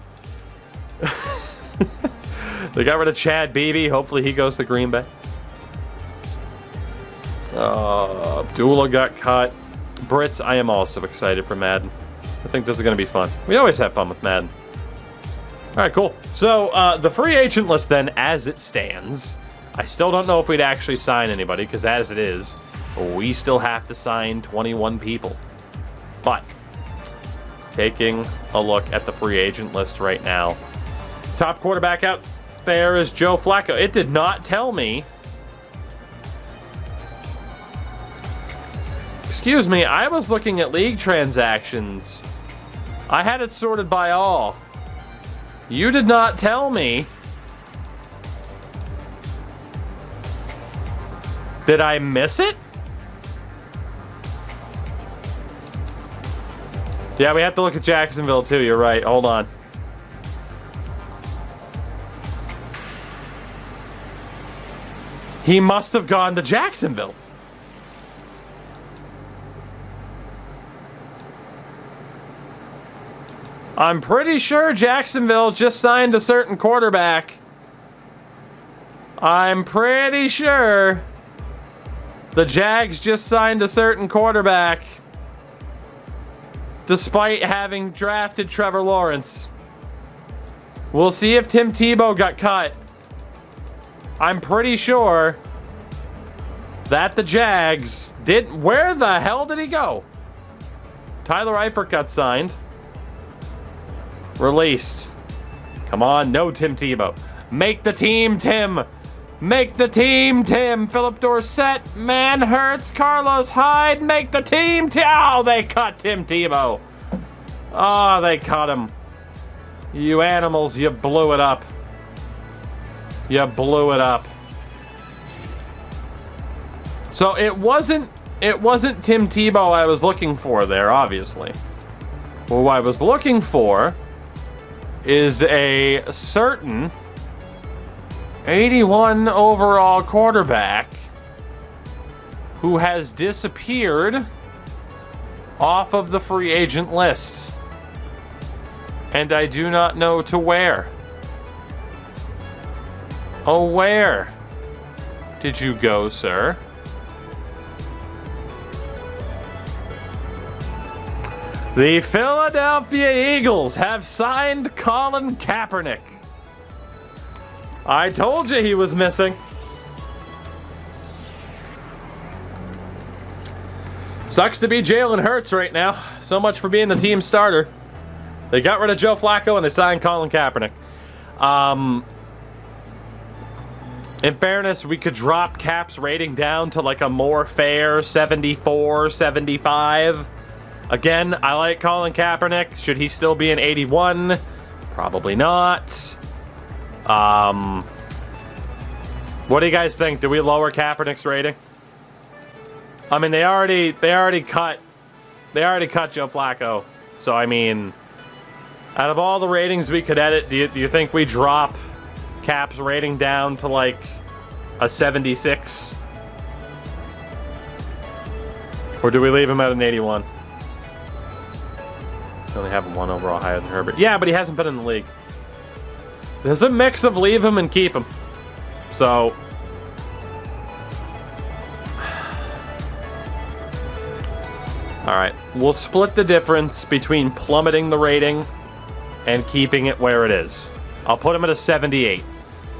They got rid of Chad Beebe. Hopefully he goes to Green Bay. Abdullah got cut. Brits, I am also excited for Madden. I think this is going to be fun. We always have fun with Madden. All right, cool. So the free agent list then, as it stands, I still don't know if we'd actually sign anybody, because as it is, we still have to sign 21 people. But taking a look at the free agent list right now, top quarterback out there is Joe Flacco. It did not tell me. Excuse me, I was looking at league transactions. I had it sorted by all. You did not tell me. Did I miss it? Yeah, we have to look at Jacksonville too. You're right. Hold on. He must have gone to Jacksonville. I'm pretty sure Jacksonville just signed a certain quarterback. I'm pretty sure the Jags just signed a certain quarterback, despite having drafted Trevor Lawrence. We'll see if Tim Tebow got cut. I'm pretty sure that the Jags did. Where the hell did he go? Tyler Eifert got signed. Released. Come on, no Tim Tebow. Make the team, Tim. Make the team, Tim. Philip Dorsett, Man Hurts, Carlos Hyde. Make the team, Oh, they cut Tim Tebow. Oh, they cut him. You animals, you blew it up. You blew it up. So it wasn't Tim Tebow I was looking for there, obviously. Well, what I was looking for is a certain 81 overall quarterback who has disappeared off of the free agent list. And I do not know to where. Oh, where did you go, sir? The Philadelphia Eagles have signed Colin Kaepernick. I told you he was missing. Sucks to be Jalen Hurts right now. So much for being the team starter. They got rid of Joe Flacco and they signed Colin Kaepernick. In fairness, we could drop Cap's rating down to like a more fair 74, 75. Again, I like Colin Kaepernick. Should he still be an 81? Probably not. What do you guys think? Do we lower Kaepernick's rating? I mean, they already cut Joe Flacco. So I mean, out of all the ratings we could edit, do you think we drop Cap's rating down to like a 76? Or do we leave him at an 81? We only have him one overall higher than Herbert. Yeah, but he hasn't been in the league. There's a mix of leave him and keep him. So alright, we'll split the difference between plummeting the rating and keeping it where it is. I'll put him at a 78.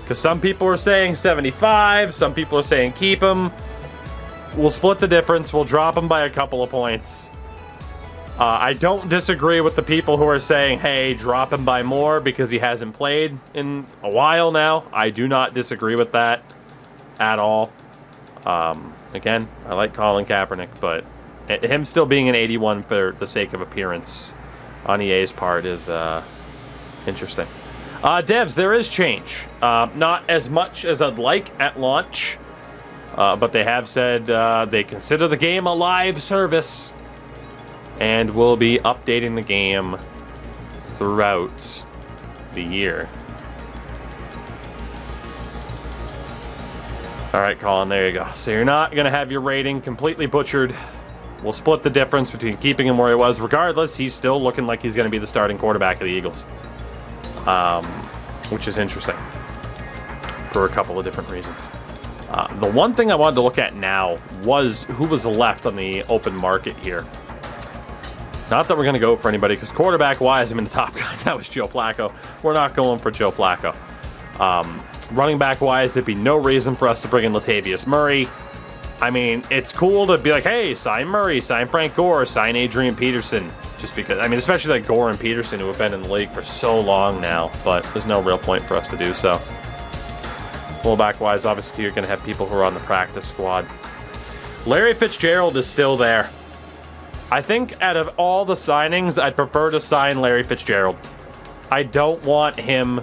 Because some people are saying 75, some people are saying keep him. We'll split the difference, we'll drop him by a couple of points. I don't disagree with the people who are saying, hey, drop him by more because he hasn't played in a while now. I do not disagree with that. at all. Again, I like Colin Kaepernick, but him still being an 81 for the sake of appearance on EA's part is interesting. Devs, there is change. Not as much as I'd like at launch, but they have said they consider the game a live service and will be updating the game throughout the year. All right, Colin, there you go. So you're not going to have your rating completely butchered. We'll split the difference between keeping him where he was. Regardless, he's still looking like he's going to be the starting quarterback of the Eagles, which is interesting for a couple of different reasons. The one thing I wanted to look at now was who was left on the open market here. Not that we're going to go for anybody, because quarterback-wise, I'm in the top guy. That was Joe Flacco. We're not going for Joe Flacco. Running back-wise, there'd be no reason for us to bring in Latavius Murray. I mean, it's cool to be like, hey, sign Murray, sign Frank Gore, sign Adrian Peterson. Just because, I mean, especially like Gore and Peterson, who have been in the league for so long now, but there's no real point for us to do so. Fullback-wise, obviously, you're going to have people who are on the practice squad. Larry Fitzgerald is still there. I think out of all the signings, I'd prefer to sign Larry Fitzgerald. I don't want him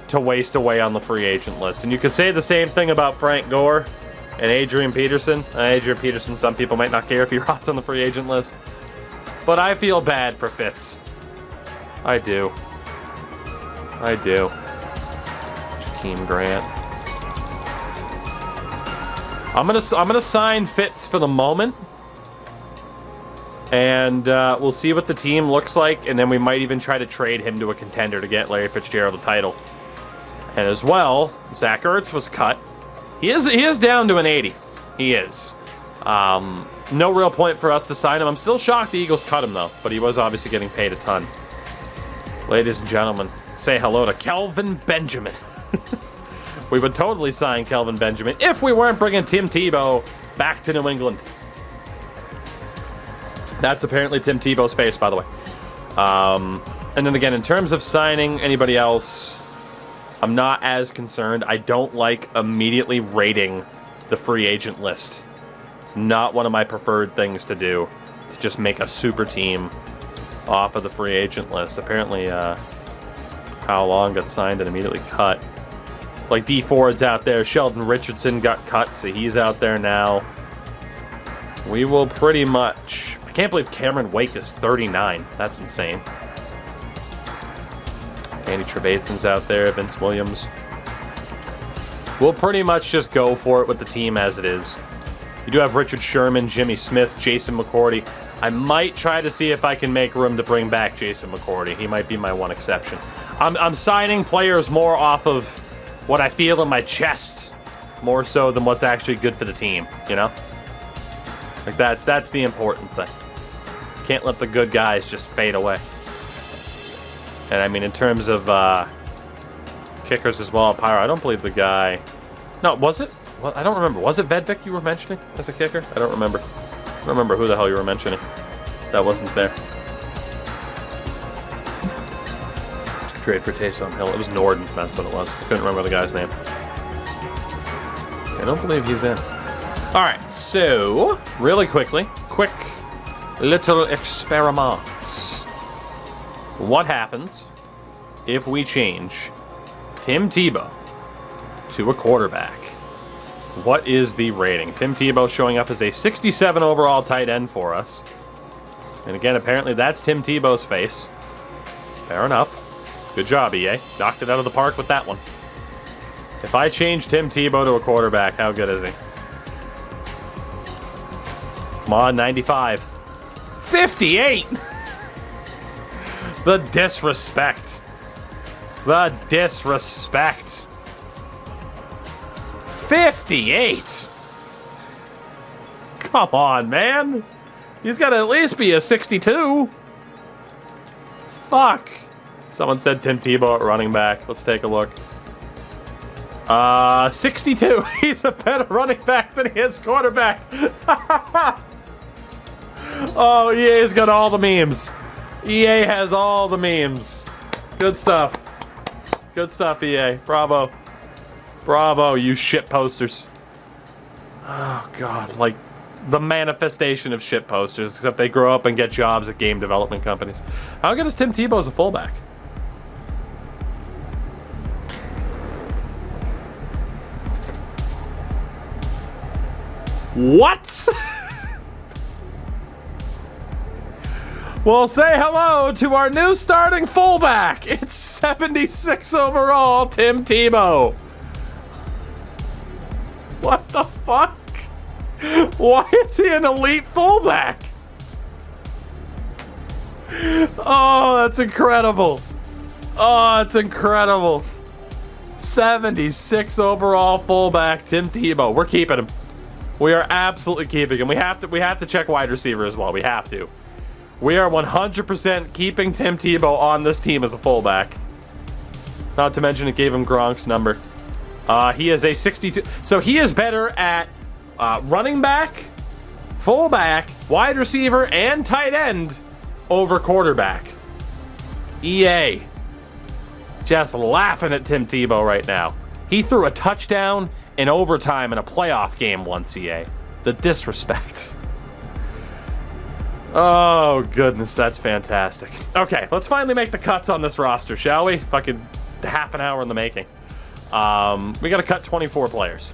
to waste away on the free agent list. And you could say the same thing about Frank Gore and Adrian Peterson. Adrian Peterson, some people might not care if he rots on the free agent list. But I feel bad for Fitz. I do. I do. Jakeem Grant. I'm gonna sign Fitz for the moment. And we'll see what the team looks like, and then we might even try to trade him to a contender to get Larry Fitzgerald the title. And as well, Zach Ertz was cut. He is down to an 80. He is. No real point for us to sign him. I'm still shocked the Eagles cut him, though, but he was obviously getting paid a ton. Ladies and gentlemen, say hello to Kelvin Benjamin. We would totally sign Kelvin Benjamin if we weren't bringing Tim Tebow back to New England. That's apparently Tim Tebow's face, by the way. And then again, in terms of signing anybody else, I'm not as concerned. I don't like immediately rating the free agent list. It's not one of my preferred things to do, to just make a super team off of the free agent list. Apparently, Kyle Long got signed and immediately cut. Like D Ford's out there. Sheldon Richardson got cut, so he's out there now. We will pretty much... I can't believe Cameron Wake is 39. That's insane. Andy Trevathan's out there. Vince Williams. We'll pretty much just go for it with the team as it is. You do have Richard Sherman, Jimmy Smith, Jason McCourty. I might try to see if I can make room to bring back Jason McCourty. He might be my one exception. I'm signing players more off of what I feel in my chest, more so than what's actually good for the team, you know? Like that's the important thing. Can't let the good guys just fade away. And I mean, in terms of kickers as well, Pyro, I don't believe the guy... No, was it? Well, I don't remember. Was it Vedvik you were mentioning as a kicker? I don't remember. I don't remember who the hell you were mentioning. That wasn't there. Trade for Taysom Hill. It was Norden. That's what it was. I couldn't remember the guy's name. I don't believe he's in. All right, so really quickly, quick little experiments. What happens if we change Tim Tebow to a quarterback? What is the rating? Tim Tebow showing up as a 67 overall tight end for us. And again, apparently that's Tim Tebow's face. Fair enough. Good job, EA. Knocked it out of the park with that one. If I change Tim Tebow to a quarterback, how good is he? Come on, 95. 58! The disrespect. The disrespect. 58! Come on, man. He's got to at least be a 62. Fuck. Someone said Tim Tebow at running back. Let's take a look. 62. He's a better running back than he is quarterback. Oh, EA's got all the memes. EA has all the memes. Good stuff. Good stuff, EA. Bravo. Bravo, you shit posters. Oh, God. Like, the manifestation of shit posters, except they grow up and get jobs at game development companies. How good is Tim Tebow as a fullback? What? We'll say hello to our new starting fullback. It's 76 overall, Tim Tebow. What the fuck? Why is he an elite fullback? Oh, that's incredible. Oh, that's incredible. 76 overall fullback, Tim Tebow. We're keeping him. We are absolutely keeping him. We have to check wide receiver as well. We have to. We are 100% keeping Tim Tebow on this team as a fullback. Not to mention it gave him Gronk's number. He is a 62. So he is better at running back, fullback, wide receiver, and tight end over quarterback. EA. Just laughing at Tim Tebow right now. He threw a touchdown in overtime in a playoff game once, EA. The disrespect. Oh, goodness, that's fantastic. Okay, let's finally make the cuts on this roster, shall we? Fucking half an hour in the making. We gotta cut 24 players.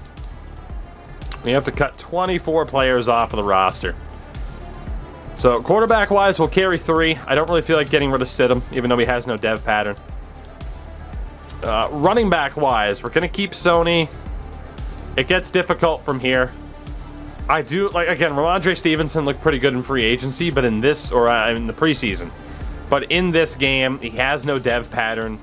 We have to cut 24 players off of the roster. So, quarterback-wise, we'll carry 3. I don't really feel like getting rid of Stidham, even though he has no dev pattern. Running back-wise, we're gonna keep Sony. It gets difficult from here. I do, like, again, Ramondre Stevenson looked pretty good in free agency, but in this, or in the preseason. But in this game, he has no dev pattern.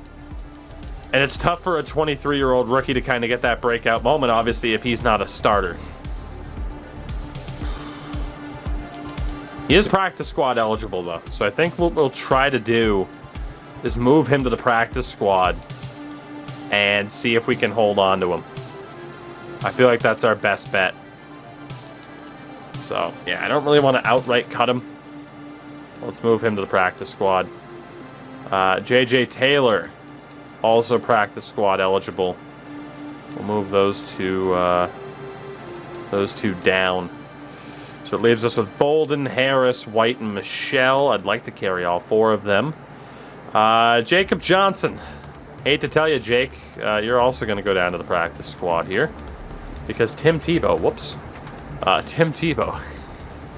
And it's tough for a 23-year-old rookie to kind of get that breakout moment, obviously, if he's not a starter. He is practice squad eligible, though. So I think what we'll try to do is move him to the practice squad and see if we can hold on to him. I feel like that's our best bet. So, yeah, I don't really want to outright cut him. Let's move him to the practice squad. J.J. Taylor, also practice squad eligible. We'll move those two down. So it leaves us with Bolden, Harris, White, and Michelle. I'd like to carry all 4 of them. Jacob Johnson. Hate to tell you, Jake, you're also going to go down to the practice squad here. Because Tim Tebow, whoops. Tim Tebow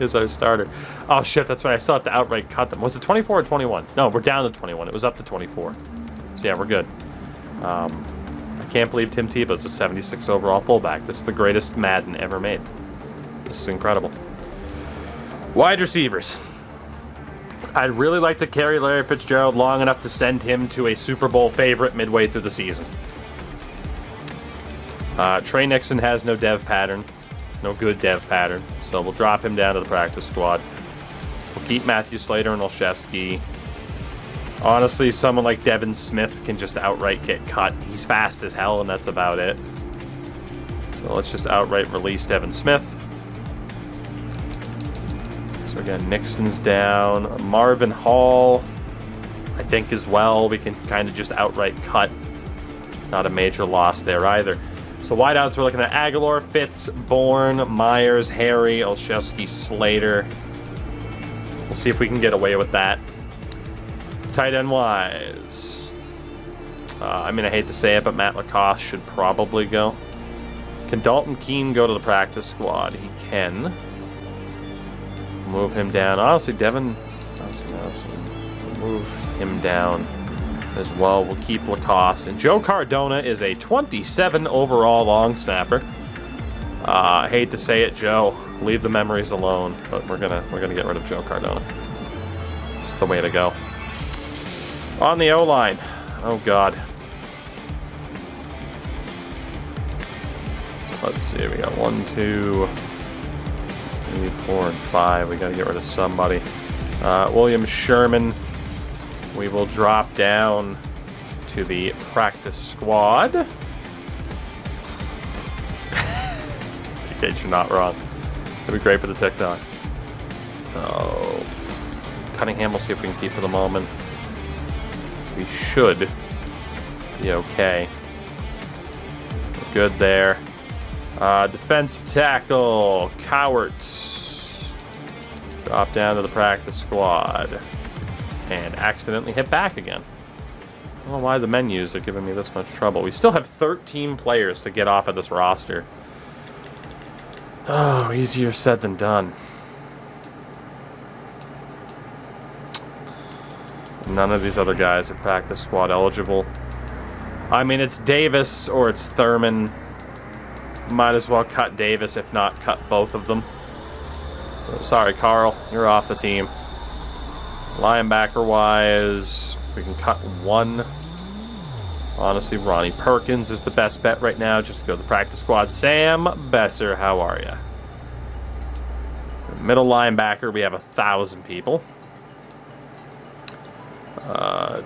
is our starter. Oh, shit, that's right. I still have to outright cut them. Was it 24 or 21? No, we're down to 21. It was up to 24. So, yeah, we're good. I can't believe Tim Tebow's a 76 overall fullback. This is the greatest Madden ever made. This is incredible. Wide receivers. I'd really like to carry Larry Fitzgerald long enough to send him to a Super Bowl favorite midway through the season. Trey Nixon has no dev pattern. No good dev pattern. So we'll drop him down to the practice squad. We'll keep Matthew Slater and Olszewski. Honestly, someone like Devin Smith can just outright get cut. He's fast as hell, and that's about it. So let's just outright release Devin Smith. So again, Nixon's down. Marvin Hall, I think as well, we can kind of just outright cut. Not a major loss there either. So wideouts, we're looking at Aguilar, Fitz, Bourne, Myers, Harry, Olszewski, Slater. We'll see if we can get away with that. Tight end wise. I mean, I hate to say it, but Matt Lacoste should probably go. Can Dalton Keene go to the practice squad? He can. Move him down. Honestly, Devin. We'll move him down as well. We'll keep Lacoste. And Joe Cardona is a 27 overall long snapper. Hate to say it, Joe. Leave the memories alone, but we're gonna get rid of Joe Cardona. Just the way to go. On the O-line. Oh God. So let's see. We got 1, 2, 3, 4, and 5. We gotta get rid of somebody. William Sherman. We will drop down to the practice squad. In case you're not wrong. That'd be great for the TikTok. Oh. Cunningham, we'll see if we can keep for the moment. We should be okay. good there. Defensive tackle, Cowarts. Drop down to the practice squad. And accidentally hit back again. I don't know why the menus are giving me this much trouble. We still have 13 players to get off of this roster. Oh, easier said than done. None of these other guys are practice squad eligible. I mean, it's Davis or it's Thurman. Might as well cut Davis, if not cut both of them. So, sorry, Carl. You're off the team. Linebacker-wise, we can cut one. Honestly, Ronnie Perkins is the best bet right now. Just go to the practice squad. Sam Besser, how are you? Middle linebacker, we have 1,000 people.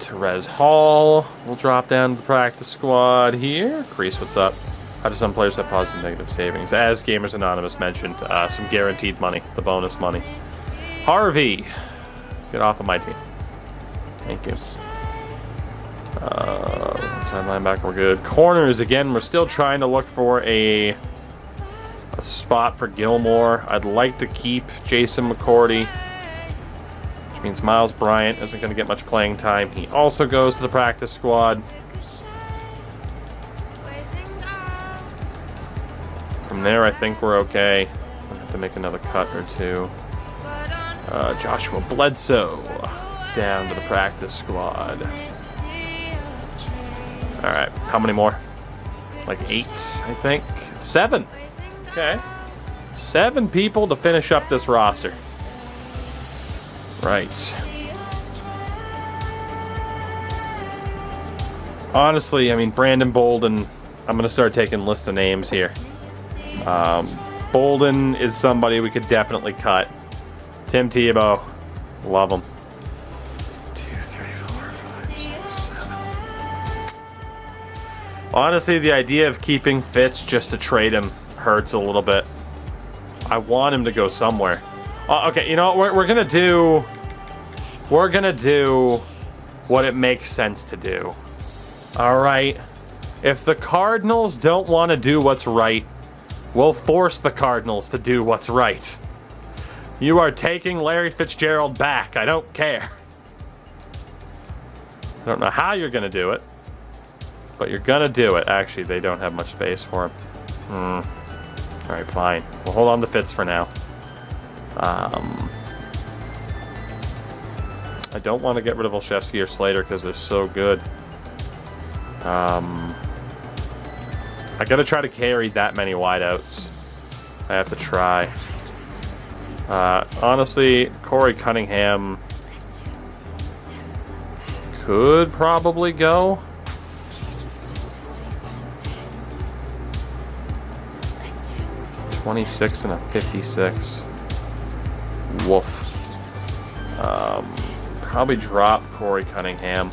Therese Hall will drop down to the practice squad here. Crease, what's up? How do some players have positive and negative savings? As Gamers Anonymous mentioned, some guaranteed money, the bonus money. Harvey, get off of my team. Thank you. Side linebacker, we're good. Corners, again, we're still trying to look for a spot for Gilmore. I'd like to keep Jason McCourty, which means Miles Bryant isn't going to get much playing time. He also goes to the practice squad. From there, I think we're okay. I'll have to make another cut or two. Joshua Bledsoe down to the practice squad. All right, how many more? Like 8, I think. 7. Okay. 7 people to finish up this roster. Right. Honestly, I mean, Brandon Bolden, I'm going to start taking lists of names here. Bolden is somebody we could definitely cut. Tim Tebow, love him. 2, 3, 4, 5, 6, 7. Honestly, the idea of keeping Fitz just to trade him hurts a little bit. I want him to go somewhere. Okay, you know what we're gonna do? We're gonna do what it makes sense to do. All right. If the Cardinals don't want to do what's right, we'll force the Cardinals to do what's right. You are taking Larry Fitzgerald back. I don't care. I don't know how you're gonna do it, but you're gonna do it. Actually, they don't have much space for him. All right, fine. We'll hold on to Fitz for now. I don't want to get rid of Olszewski or Slater because they're so good. I gotta try to carry that many wideouts. I have to try. Honestly, Corey Cunningham could probably go. $26 and a 56. Woof. Probably drop Corey Cunningham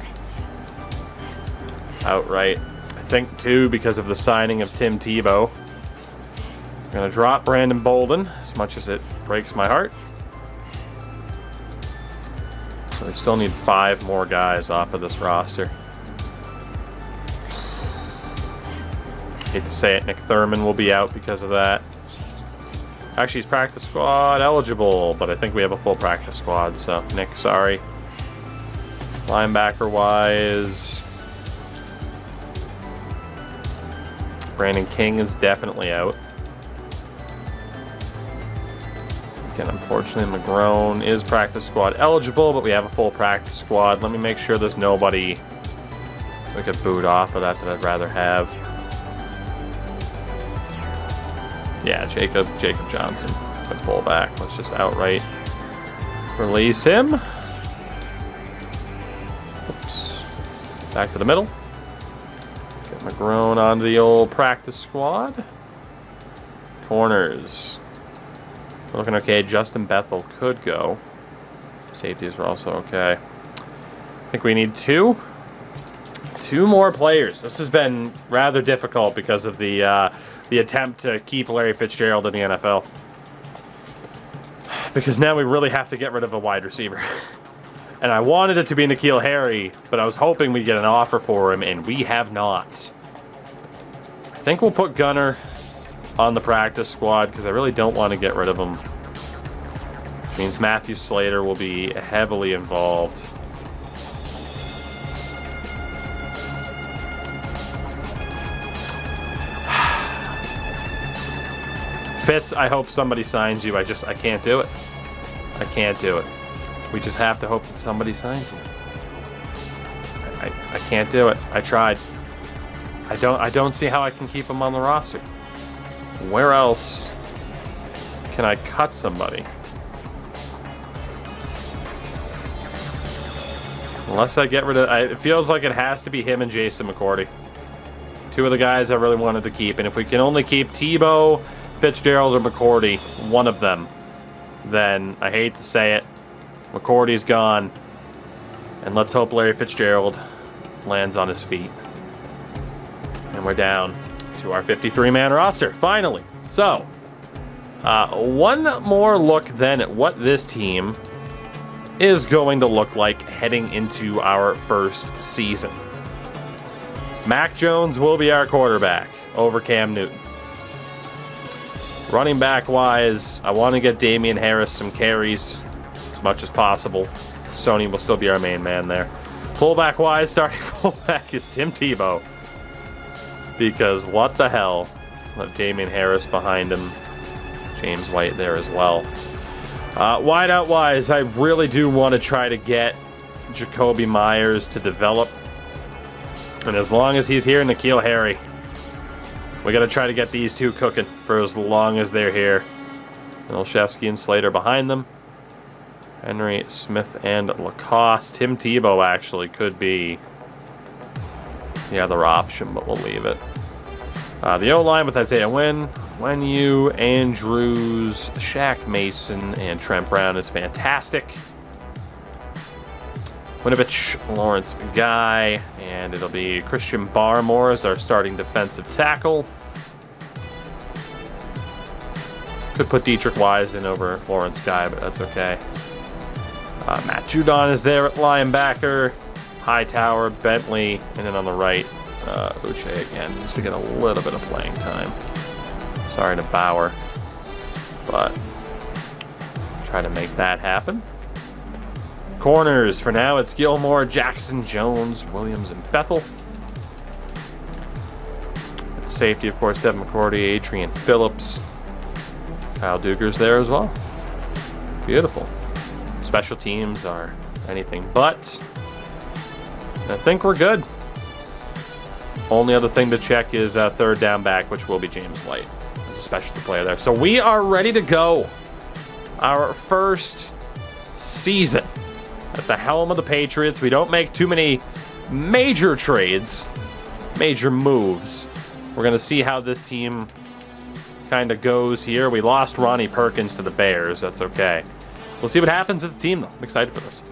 outright. I think, too, because of the signing of Tim Tebow. I'm going to drop Brandon Bolden, as much as it breaks my heart. So we still need 5 more guys off of this roster. Hate to say it, Nick Thurman will be out because of that. Actually, he's practice squad eligible, but I think we have a full practice squad, so Nick, sorry. Linebacker-wise, Brandon King is definitely out. Again, unfortunately, McGrone is practice squad eligible, but we have a full practice squad. Let me make sure there's nobody we could boot off of that I'd rather have. Yeah, Jacob Johnson, the fullback. Let's just outright release him. Oops. Back to the middle. Get McGrone onto the old practice squad. Corners. Looking okay. Justin Bethel could go. Safeties are also okay. I think we need 2 more players. This has been rather difficult because of the attempt to keep Larry Fitzgerald in the NFL. Because now we really have to get rid of a wide receiver. And I wanted it to be N'Keal Harry, but I was hoping we'd get an offer for him, and we have not. I think we'll put Gunner on the practice squad because I really don't want to get rid of him. Which means Matthew Slater will be heavily involved. Fitz, I hope somebody signs you. I can't do it. I can't do it. We just have to hope that somebody signs you. I can't do it. I tried. I don't see how I can keep him on the roster. Where else can I cut somebody? Unless I get rid of... it feels like it has to be him and Jason McCourty. Two of the guys I really wanted to keep. And if we can only keep Tebow, Fitzgerald, or McCourty, one of them, then I hate to say it, McCourty's gone. And let's hope Larry Fitzgerald lands on his feet. And we're down to our 53-man roster, finally. So, one more look then at what this team is going to look like heading into our first season. Mac Jones will be our quarterback over Cam Newton. Running back wise, I want to get Damian Harris some carries as much as possible. Sony will still be our main man there. Fullback wise, starting fullback is Tim Tebow. Because what the hell? Let Damian Harris behind him. James White there as well. Wideout wise, I really do want to try to get Jacoby Myers to develop. And as long as he's here, N'Keal Harry. We got to try to get these two cooking for as long as they're here. Olszewski and Slater behind them. Henry, Smith, and Lacoste. Tim Tebow actually could be the other option, but we'll leave it. The O-line with Isaiah Wenyu, Andrews, Shaq Mason, and Trent Brown is fantastic. Winovich, Lawrence Guy, and it'll be Christian Barmore as our starting defensive tackle. Could put Dietrich Wise in over Lawrence Guy, but that's okay. Matt Judon is there at linebacker. Hightower, Bentley, and then on the right, Uche again, just to get a little bit of playing time. Sorry to Bauer, but try to make that happen. Corners, for now, it's Gilmore, Jackson, Jones, Williams, and Bethel. Safety, of course, Devin McCourty, Adrian Phillips. Kyle Duger's there as well. Beautiful. Special teams are anything but. I think we're good. Only other thing to check is third down back, which will be James White as a specialty player there. So we are ready to go. Our first season at the helm of the Patriots. We don't make too many major trades, major moves. We're going to see how this team kind of goes here. We lost Ronnie Perkins to the Bears. That's okay. We'll see what happens with the team, though. I'm excited for this.